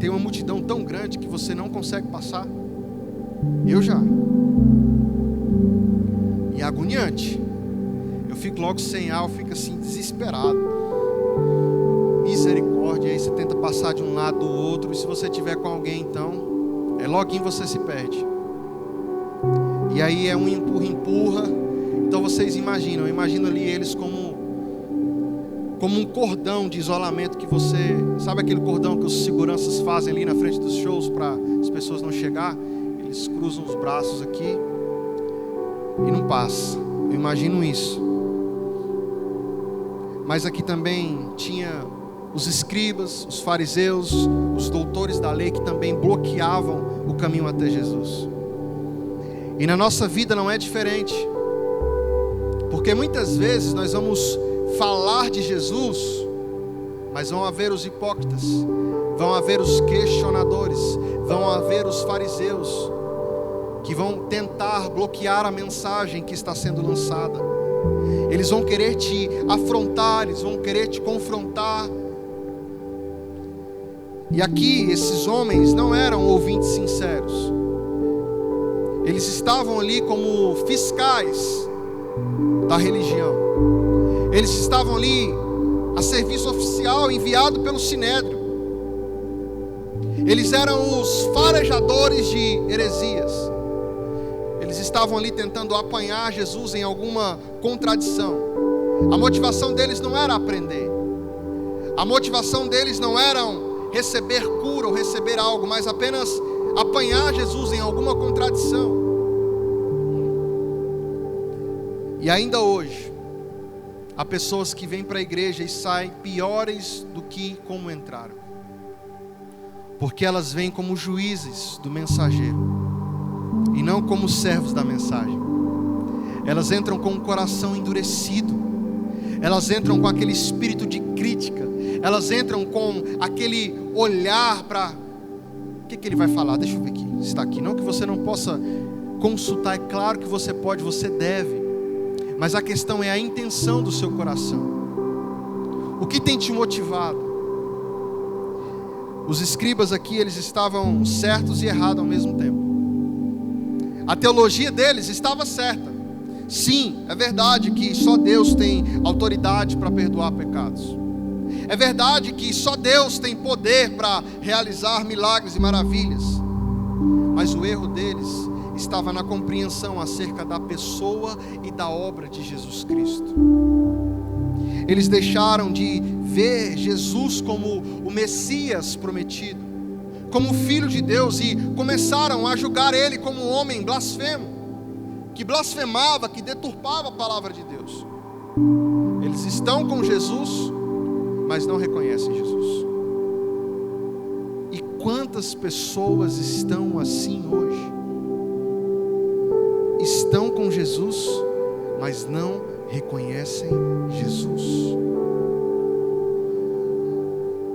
tem uma multidão tão grande que você não consegue passar? Eu já. E é agoniante. Eu fico logo sem ar, eu fico assim desesperado. Misericórdia, aí você tenta passar de um lado do outro, e se você tiver com alguém, então loguinho você se perde. E aí é um empurra. Então vocês imaginam, eu imagino ali eles como um cordão de isolamento que você, sabe aquele cordão que os seguranças fazem ali na frente dos shows para as pessoas não chegar? Eles cruzam os braços aqui e não passa. Eu imagino isso. Mas aqui também tinha os escribas, os fariseus, os doutores da lei que também bloqueavam o caminho até Jesus. E na nossa vida não é diferente, porque muitas vezes nós vamos falar de Jesus, mas vão haver os hipócritas, vão haver os questionadores, vão haver os fariseus que vão tentar bloquear a mensagem que está sendo lançada. Eles vão querer te afrontar, eles vão querer te confrontar. E aqui esses homens não eram ouvintes sinceros. Eles estavam ali como fiscais da religião. Eles estavam ali a serviço oficial enviado pelo Sinédrio. Eles eram os farejadores de heresias. Eles estavam ali tentando apanhar Jesus em alguma contradição. A motivação deles não era aprender. A motivação deles não era receber cura ou receber algo, mas apenas apanhar Jesus em alguma contradição. E ainda hoje, há pessoas que vêm para a igreja e saem piores do que como entraram, porque elas vêm como juízes do mensageiro e não como servos da mensagem. Elas entram com o coração endurecido, elas entram com aquele espírito de crítica, elas entram com aquele olhar para o que ele vai falar. Deixa eu ver aqui, está aqui. Não que você não possa consultar, é claro que você pode, você deve, mas a questão é a intenção do seu coração. O que tem te motivado? Os escribas aqui, eles estavam certos e errados ao mesmo tempo. A teologia deles estava certa. Sim, é verdade que só Deus tem autoridade para perdoar pecados. É verdade que só Deus tem poder para realizar milagres e maravilhas. Mas o erro deles estava na compreensão acerca da pessoa e da obra de Jesus Cristo. Eles deixaram de ver Jesus como o Messias prometido, como o Filho de Deus, e começaram a julgar Ele como um homem blasfemo, que blasfemava, que deturpava a palavra de Deus. Eles estão com Jesus, mas não reconhecem Jesus. E quantas pessoas estão assim hoje? Estão com Jesus, mas não reconhecem Jesus.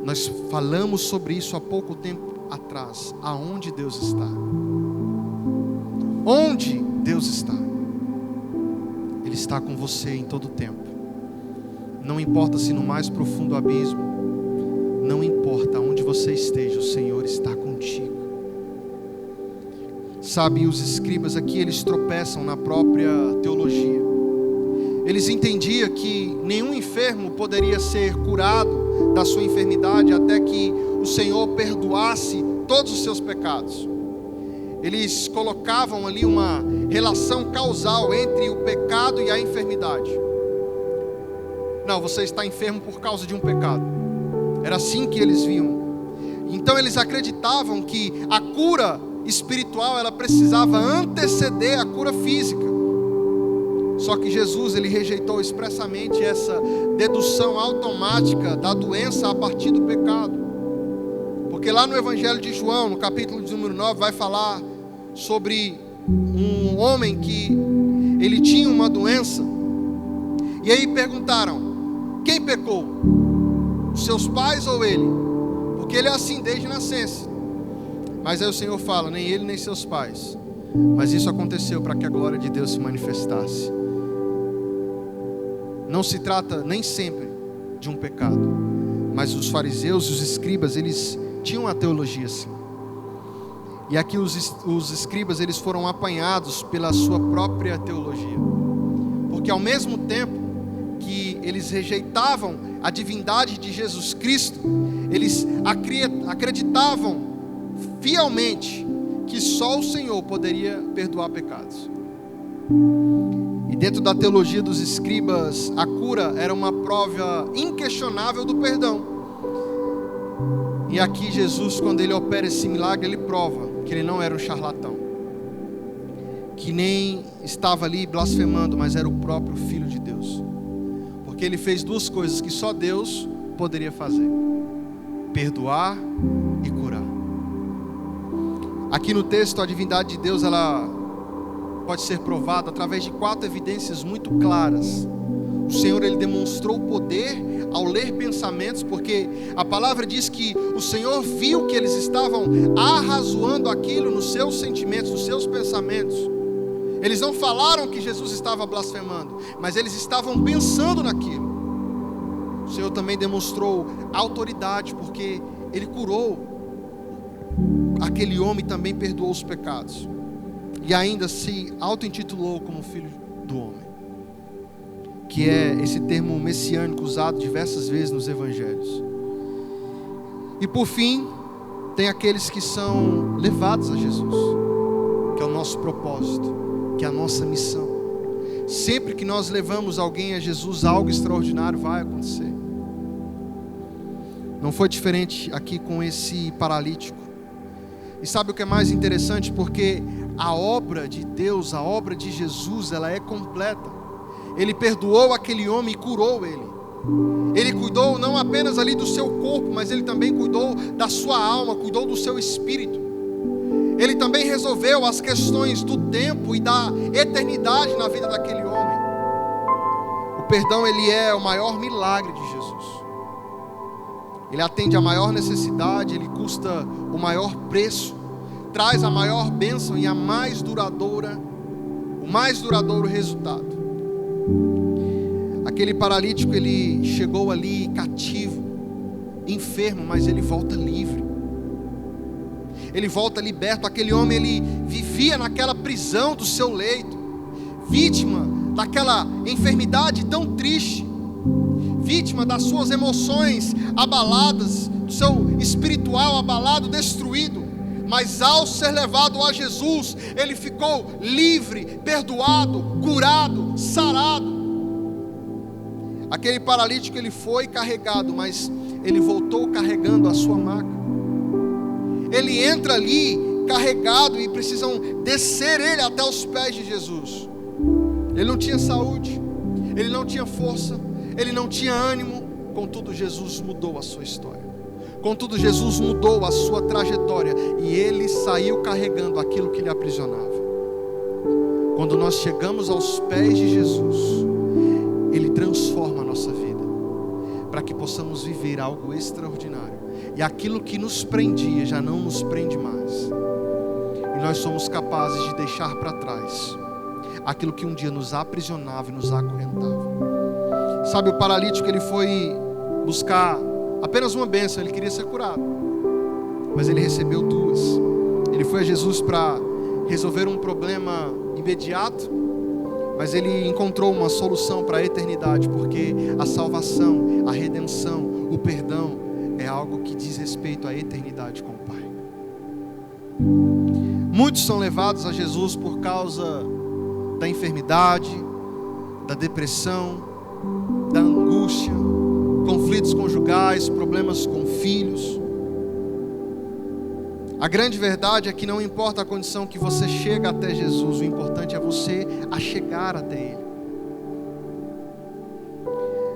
Nós falamos sobre isso há pouco tempo atrás. Aonde Deus está? Onde Deus está? Ele está com você em todo o tempo. Não importa se no mais profundo abismo, não importa onde você esteja, o Senhor está contigo. Sabe, os escribas aqui, eles tropeçam na própria teologia. Eles entendiam que nenhum enfermo poderia ser curado da sua enfermidade até que o Senhor perdoasse todos os seus pecados. Eles colocavam ali uma relação causal entre o pecado e a enfermidade. Não, você está enfermo por causa de um pecado. Era assim que eles viam. Então eles acreditavam que a cura espiritual, ela precisava anteceder a cura física. Só que Jesus, ele rejeitou expressamente essa dedução automática da doença a partir do pecado. Porque lá no Evangelho de João, no capítulo de número 9, vai falar sobre um homem que ele tinha uma doença. E aí perguntaram: quem pecou? Os seus pais ou ele? Porque ele é assim desde nascença. Mas aí o Senhor fala: nem ele nem seus pais. Mas isso aconteceu para que a glória de Deus se manifestasse. Não se trata nem sempre de um pecado. Mas os fariseus e os escribas, eles tinham a teologia assim. E aqui os escribas, eles foram apanhados pela sua própria teologia. Porque ao mesmo tempo que eles rejeitavam a divindade de Jesus Cristo, eles acreditavam fielmente que só o Senhor poderia perdoar pecados. E dentro da teologia dos escribas, a cura era uma prova inquestionável do perdão. E aqui Jesus, quando ele opera esse milagre, ele prova que ele não era um charlatão, que nem estava ali blasfemando, mas era o próprio Filho de Deus. Porque ele fez duas coisas que só Deus poderia fazer: perdoar e curar. Aqui no texto, a divindade de Deus, ela pode ser provada através de 4 evidências muito claras. O Senhor, ele demonstrou poder ao ler pensamentos, porque a palavra diz que o Senhor viu que eles estavam arrazoando aquilo nos seus sentimentos, nos seus pensamentos. Eles não falaram que Jesus estava blasfemando, mas eles estavam pensando naquilo. O Senhor também demonstrou autoridade, porque ele curou aquele homem e também perdoou os pecados. E ainda se auto-intitulou como Filho do Homem, que é esse termo messiânico usado diversas vezes nos evangelhos. E por fim, tem aqueles que são levados a Jesus, que é o nosso propósito, que é a nossa missão. Sempre que nós levamos alguém a Jesus, algo extraordinário vai acontecer. Não foi diferente aqui com esse paralítico. E sabe o que é mais interessante? Porque a obra de Deus, a obra de Jesus, ela é completa. Ele perdoou aquele homem e curou ele. Ele cuidou não apenas ali do seu corpo, mas ele também cuidou da sua alma, cuidou do seu espírito. Ele também resolveu as questões do tempo e da eternidade na vida daquele homem. O perdão, ele é o maior milagre de Jesus. Ele atende a maior necessidade, ele custa o maior preço, traz a maior bênção e o mais duradouro resultado. Aquele paralítico, ele chegou ali cativo, enfermo, mas ele volta livre. Ele volta liberto. Aquele homem, ele vivia naquela prisão do seu leito, vítima daquela enfermidade tão triste, vítima das suas emoções abaladas, do seu espiritual abalado, destruído. Mas ao ser levado a Jesus, ele ficou livre, perdoado, curado, sarado. Aquele paralítico, ele foi carregado, mas ele voltou carregando a sua maca. Ele entra ali carregado e precisam descer ele até os pés de Jesus. Ele não tinha saúde, ele não tinha força, ele não tinha ânimo. Contudo, Jesus mudou a sua história. Contudo, Jesus mudou a sua trajetória e ele saiu carregando aquilo que lhe aprisionava. Quando nós chegamos aos pés de Jesus, ele transforma a nossa vida, para que possamos viver algo extraordinário. E aquilo que nos prendia já não nos prende mais. E nós somos capazes de deixar para trás aquilo que um dia nos aprisionava e nos acorrentava. Sabe, o paralítico, ele foi buscar apenas uma bênção, ele queria ser curado, mas ele recebeu duas. Ele foi a Jesus para resolver um problema imediato, mas ele encontrou uma solução para a eternidade, porque a salvação, a redenção, o perdão é algo que diz respeito à eternidade com o Pai. Muitos são levados a Jesus por causa da enfermidade, da depressão, da angústia, conflitos conjugais, problemas com filhos. A grande verdade é que não importa a condição que você chega até Jesus, o importante é você a chegar até Ele.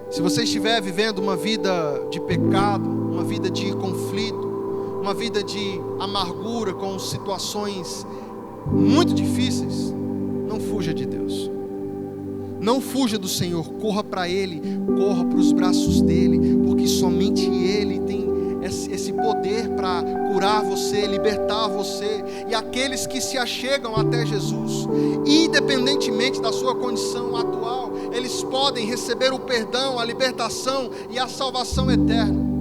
Se você estiver vivendo uma vida de pecado, uma vida de conflito, uma vida de amargura com situações muito difíceis, não fuja de Deus. Não fuja do Senhor, corra para Ele, corra para os braços dEle, porque somente Ele tem esse poder para curar você, libertar você. E aqueles que se achegam até Jesus, independentemente da sua condição atual, eles podem receber o perdão, a libertação e a salvação eterna.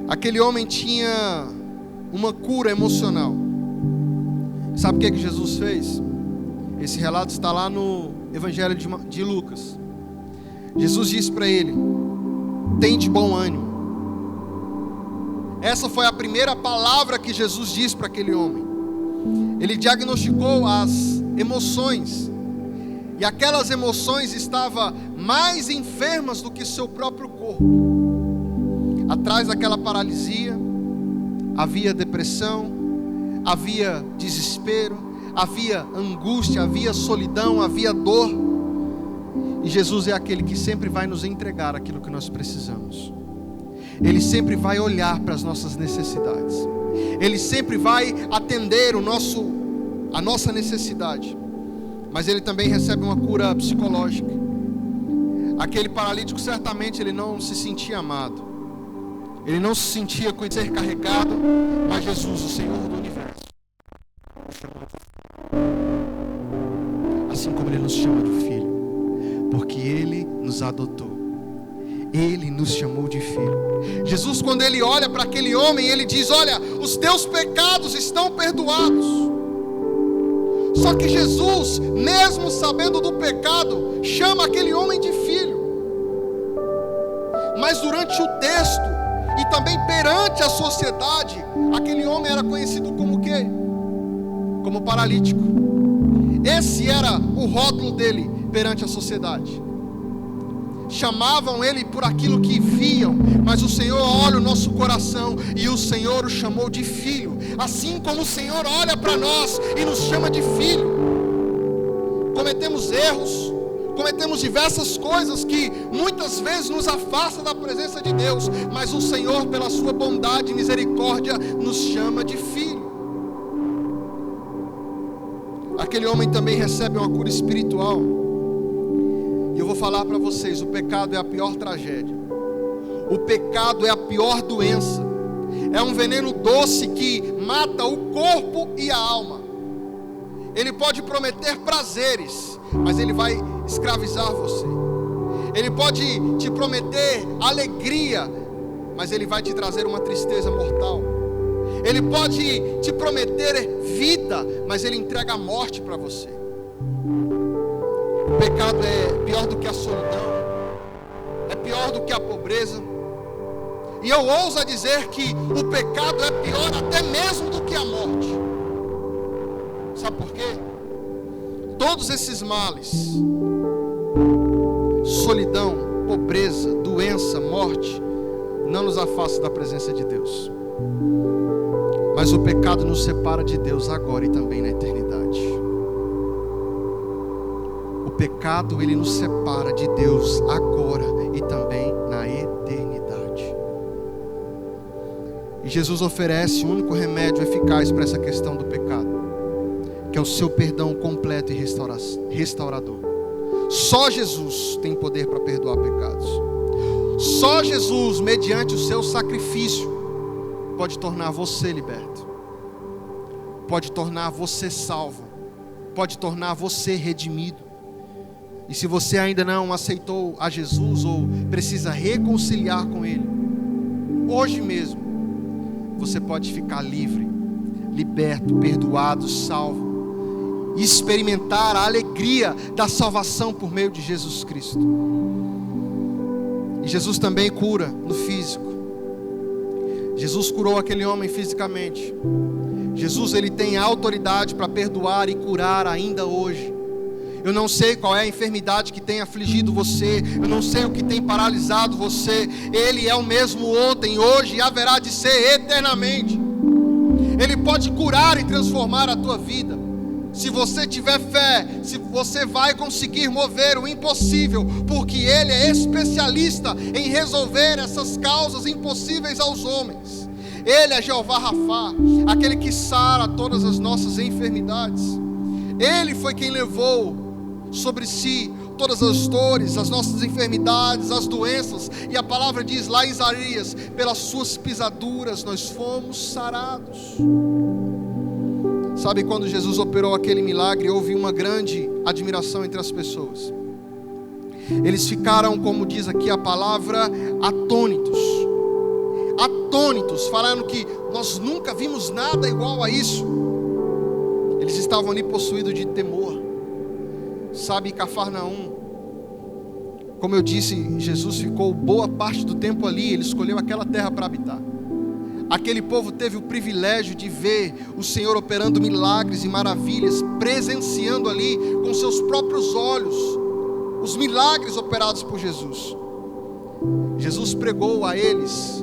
Aquele homem tinha uma cura emocional. Sabe o que Jesus fez? Esse relato está lá no Evangelho de Lucas. Jesus disse para ele: tem de bom ânimo. Essa foi a primeira palavra que Jesus disse para aquele homem. Ele diagnosticou as emoções, e aquelas emoções estavam mais enfermas do que seu próprio corpo. Atrás daquela paralisia havia depressão, havia desespero, havia angústia, havia solidão, havia dor. E Jesus é aquele que sempre vai nos entregar aquilo que nós precisamos. Ele sempre vai olhar para as nossas necessidades. Ele sempre vai atender a nossa necessidade. Mas Ele também recebe uma cura psicológica. Aquele paralítico, certamente ele não se sentia amado. Ele não se sentia com ser carregado. Mas Jesus, o Senhor do universo, assim como Ele nos chama de filho, porque Ele nos adotou, Ele nos chamou de filho. Jesus, quando Ele olha para aquele homem, Ele diz: olha, os teus pecados estão perdoados. Só que Jesus, mesmo sabendo do pecado, chama aquele homem de filho. Mas durante o texto e também perante a sociedade, aquele homem era conhecido como o quê? Como paralítico. Esse era o rótulo dele perante a sociedade. Chamavam ele por aquilo que viam, mas o Senhor olha o nosso coração e o Senhor o chamou de filho. Assim como o Senhor olha para nós e nos chama de filho. Cometemos erros, cometemos diversas coisas que muitas vezes nos afastam da presença de Deus, mas o Senhor, pela sua bondade e misericórdia, nos chama de filho. Aquele homem também recebe uma cura espiritual. E eu vou falar para vocês, o pecado é a pior tragédia. O pecado é a pior doença. É um veneno doce que mata o corpo e a alma. Ele pode prometer prazeres, mas ele vai escravizar você. Ele pode te prometer alegria, mas ele vai te trazer uma tristeza mortal. Ele pode te prometer vida, mas ele entrega a morte para você. O pecado é pior do que a solidão, é pior do que a pobreza. E eu ouso dizer que o pecado é pior até mesmo do que a morte. Sabe por quê? Todos esses males, solidão, pobreza, doença, morte, não nos afasta da presença de Deus. Mas o pecado nos separa de Deus agora e também na eternidade. O pecado, ele nos separa de Deus agora e também na eternidade. E Jesus oferece o único remédio eficaz para essa questão do pecado, que é o seu perdão completo e restaurador. Só Jesus tem poder para perdoar pecados. Só Jesus, mediante o seu sacrifício, pode tornar você liberto, pode tornar você salvo, pode tornar você redimido. E se você ainda não aceitou a Jesus ou precisa reconciliar com Ele, hoje mesmo você pode ficar livre, liberto, perdoado, salvo e experimentar a alegria da salvação por meio de Jesus Cristo. E Jesus também cura no físico. Jesus curou aquele homem fisicamente. Jesus, ele tem autoridade para perdoar e curar ainda hoje. Eu não sei qual é a enfermidade que tem afligido você, eu não sei o que tem paralisado você. Ele é o mesmo ontem, hoje e haverá de ser eternamente. Ele pode curar e transformar a tua vida. Se você tiver fé, se você vai conseguir mover o impossível, porque Ele é especialista em resolver essas causas impossíveis aos homens. Ele é Jeová Rafá, aquele que sara todas as nossas enfermidades. Ele foi quem levou sobre si todas as dores, as nossas enfermidades, as doenças. E a palavra diz lá em Isaías: pelas suas pisaduras nós fomos sarados. Sabe, quando Jesus operou aquele milagre, houve uma grande admiração entre as pessoas. Eles ficaram, como diz aqui a palavra, atônitos. Atônitos, falando que nós nunca vimos nada igual a isso. Eles estavam ali possuídos de temor. Sabe, Cafarnaum, como eu disse, Jesus ficou boa parte do tempo ali. Ele escolheu aquela terra para habitar. Aquele povo teve o privilégio de ver o Senhor operando milagres e maravilhas, presenciando ali com seus próprios olhos os milagres operados por Jesus. Jesus pregou a eles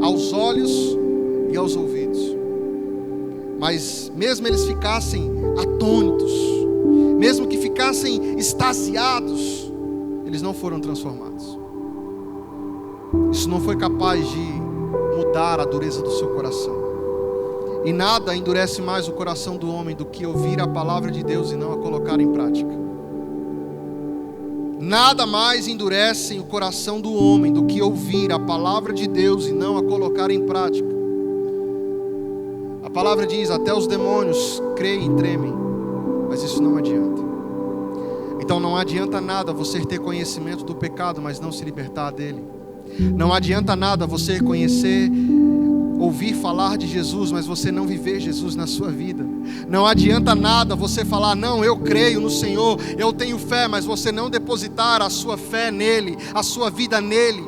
aos olhos e aos ouvidos. Mas mesmo eles ficassem atônitos, mesmo que ficassem extasiados, eles não foram transformados. Isso não foi capaz de mudar a dureza do seu coração. E nada endurece mais o coração do homem do que ouvir a palavra de Deus e não a colocar em prática. Nada mais endurece o coração do homem do que ouvir a palavra de Deus e não a colocar em prática. A palavra diz: até os demônios creem e tremem, mas isso não adianta. Então não adianta nada você ter conhecimento do pecado, mas não se libertar dele. Não adianta nada você conhecer, ouvir falar de Jesus, mas você não viver Jesus na sua vida. Não adianta nada você falar: não, eu creio no Senhor, eu tenho fé, mas você não depositar a sua fé nele, a sua vida nele.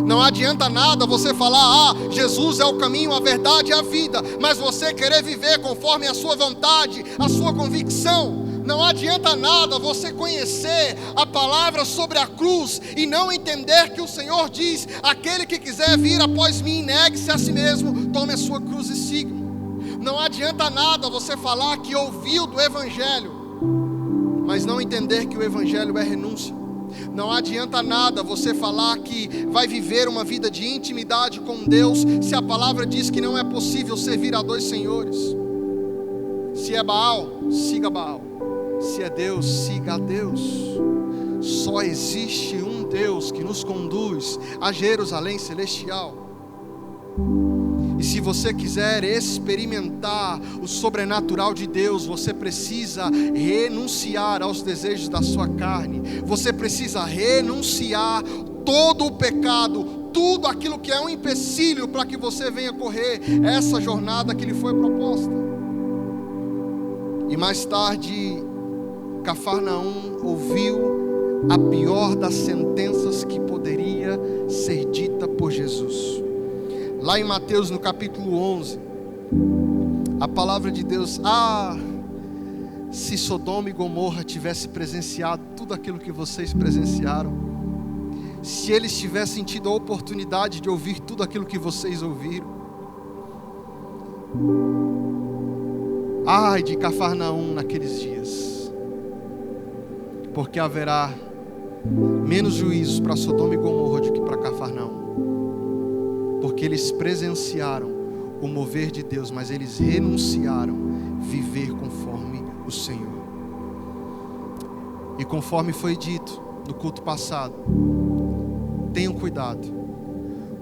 Não adianta nada você falar: Jesus é o caminho, a verdade e a vida, mas você querer viver conforme a sua vontade, a sua convicção. Não adianta nada você conhecer a palavra sobre a cruz e não entender que o Senhor diz: aquele que quiser vir após mim, negue-se a si mesmo, tome a sua cruz e siga-me. Não adianta nada você falar que ouviu do Evangelho, mas não entender que o Evangelho é renúncia. Não adianta nada você falar que vai viver uma vida de intimidade com Deus, se a palavra diz que não é possível servir a dois senhores. Se é Baal, siga Baal. Se é Deus, siga a Deus. só existe um Deus que nos conduz a Jerusalém celestial. E se você quiser experimentar o sobrenatural de Deus, você precisa renunciar aos desejos da sua carne. Você precisa renunciar todo o pecado, tudo aquilo que é um empecilho para que você venha correr essa jornada que lhe foi proposta. E mais tarde, Cafarnaum ouviu a pior das sentenças que poderia ser dita por Jesus. Lá em Mateus, no capítulo 11, a palavra de Deus: se Sodoma e Gomorra tivesse presenciado tudo aquilo que vocês presenciaram, se eles tivessem tido a oportunidade de ouvir tudo aquilo que vocês ouviram, ai de Cafarnaum naqueles dias, porque haverá menos juízo para Sodoma e Gomorra do que para Cafarnaum. Porque eles presenciaram o mover de Deus, mas eles renunciaram viver conforme o Senhor. E conforme foi dito no culto passado, tenham cuidado,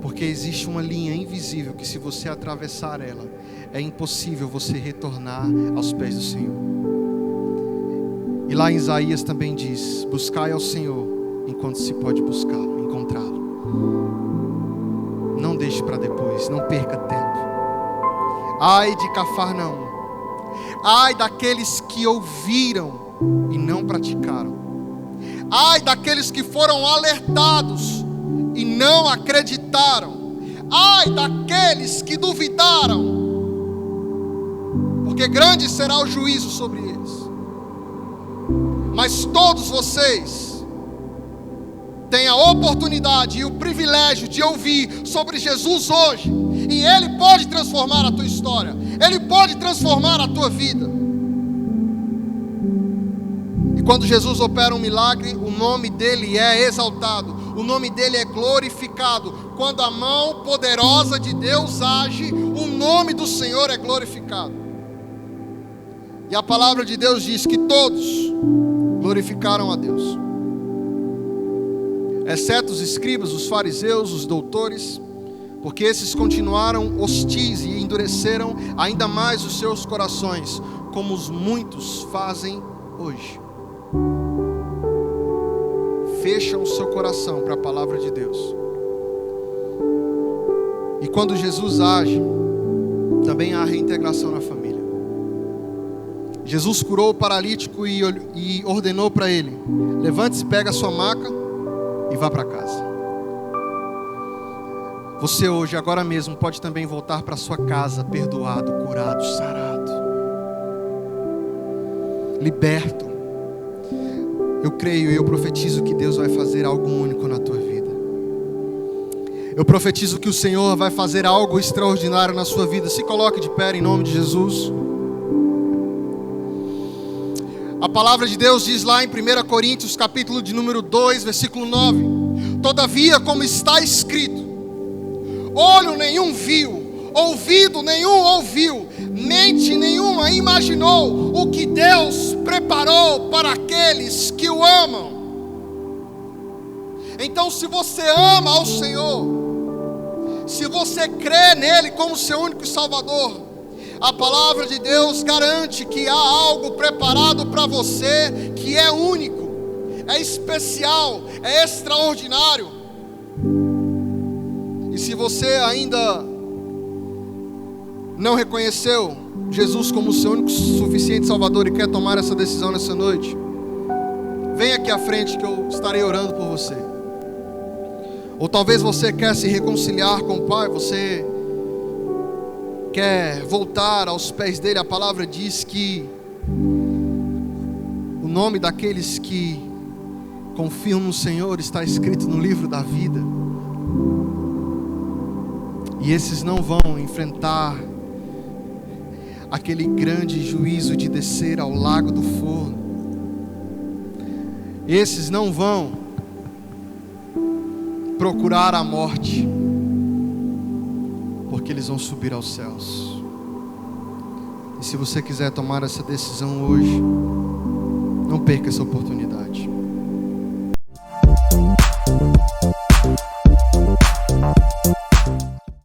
porque existe uma linha invisível que, se você atravessar ela, é impossível você retornar aos pés do Senhor. E lá em Isaías também diz: buscai ao Senhor enquanto se pode buscá-lo, encontrá-lo. Não deixe para depois, não perca tempo. Ai de Cafarnaum, ai daqueles que ouviram e não praticaram, ai daqueles que foram alertados e não acreditaram, ai daqueles que duvidaram, porque grande será o juízo sobre eles. Mas todos vocês têm a oportunidade e o privilégio de ouvir sobre Jesus hoje, e Ele pode transformar a tua história, Ele pode transformar a tua vida. E quando Jesus opera um milagre, o nome dele é exaltado, o nome dele é glorificado. Quando a mão poderosa de Deus age, o nome do Senhor é glorificado. E a palavra de Deus diz que todos glorificaram a Deus, exceto os escribas, os fariseus, os doutores, porque esses continuaram hostis e endureceram ainda mais os seus corações, como os muitos fazem hoje. Fecham o seu coração para a palavra de Deus. E quando Jesus age, também há reintegração na família. Jesus curou o paralítico e ordenou para ele: levante-se, pega a sua maca e vá para casa. Você hoje, agora mesmo, pode também voltar para sua casa perdoado, curado, sarado, liberto. Eu creio e eu profetizo que Deus vai fazer algo único na tua vida. Eu profetizo que o Senhor vai fazer algo extraordinário na sua vida. Se coloque de pé em nome de Jesus. A palavra de Deus diz lá em 1 Coríntios, capítulo de número 2, versículo 9: todavia, como está escrito, olho nenhum viu, ouvido nenhum ouviu, mente nenhuma imaginou o que Deus preparou para aqueles que o amam. Então, se você ama ao Senhor, se você crê nele como seu único Salvador, a palavra de Deus garante que há algo preparado para você que é único, é especial, é extraordinário. E se você ainda não reconheceu Jesus como seu único suficiente Salvador e quer tomar essa decisão nessa noite, venha aqui à frente que eu estarei orando por você. Ou talvez você quer se reconciliar com o Pai, você quer voltar aos pés dele. A palavra diz que o nome daqueles que confiam no Senhor está escrito no livro da vida. E esses não vão enfrentar aquele grande juízo de descer ao lago do forno. Esses não vão procurar a morte, porque eles vão subir aos céus. E se você quiser tomar essa decisão hoje, não perca essa oportunidade.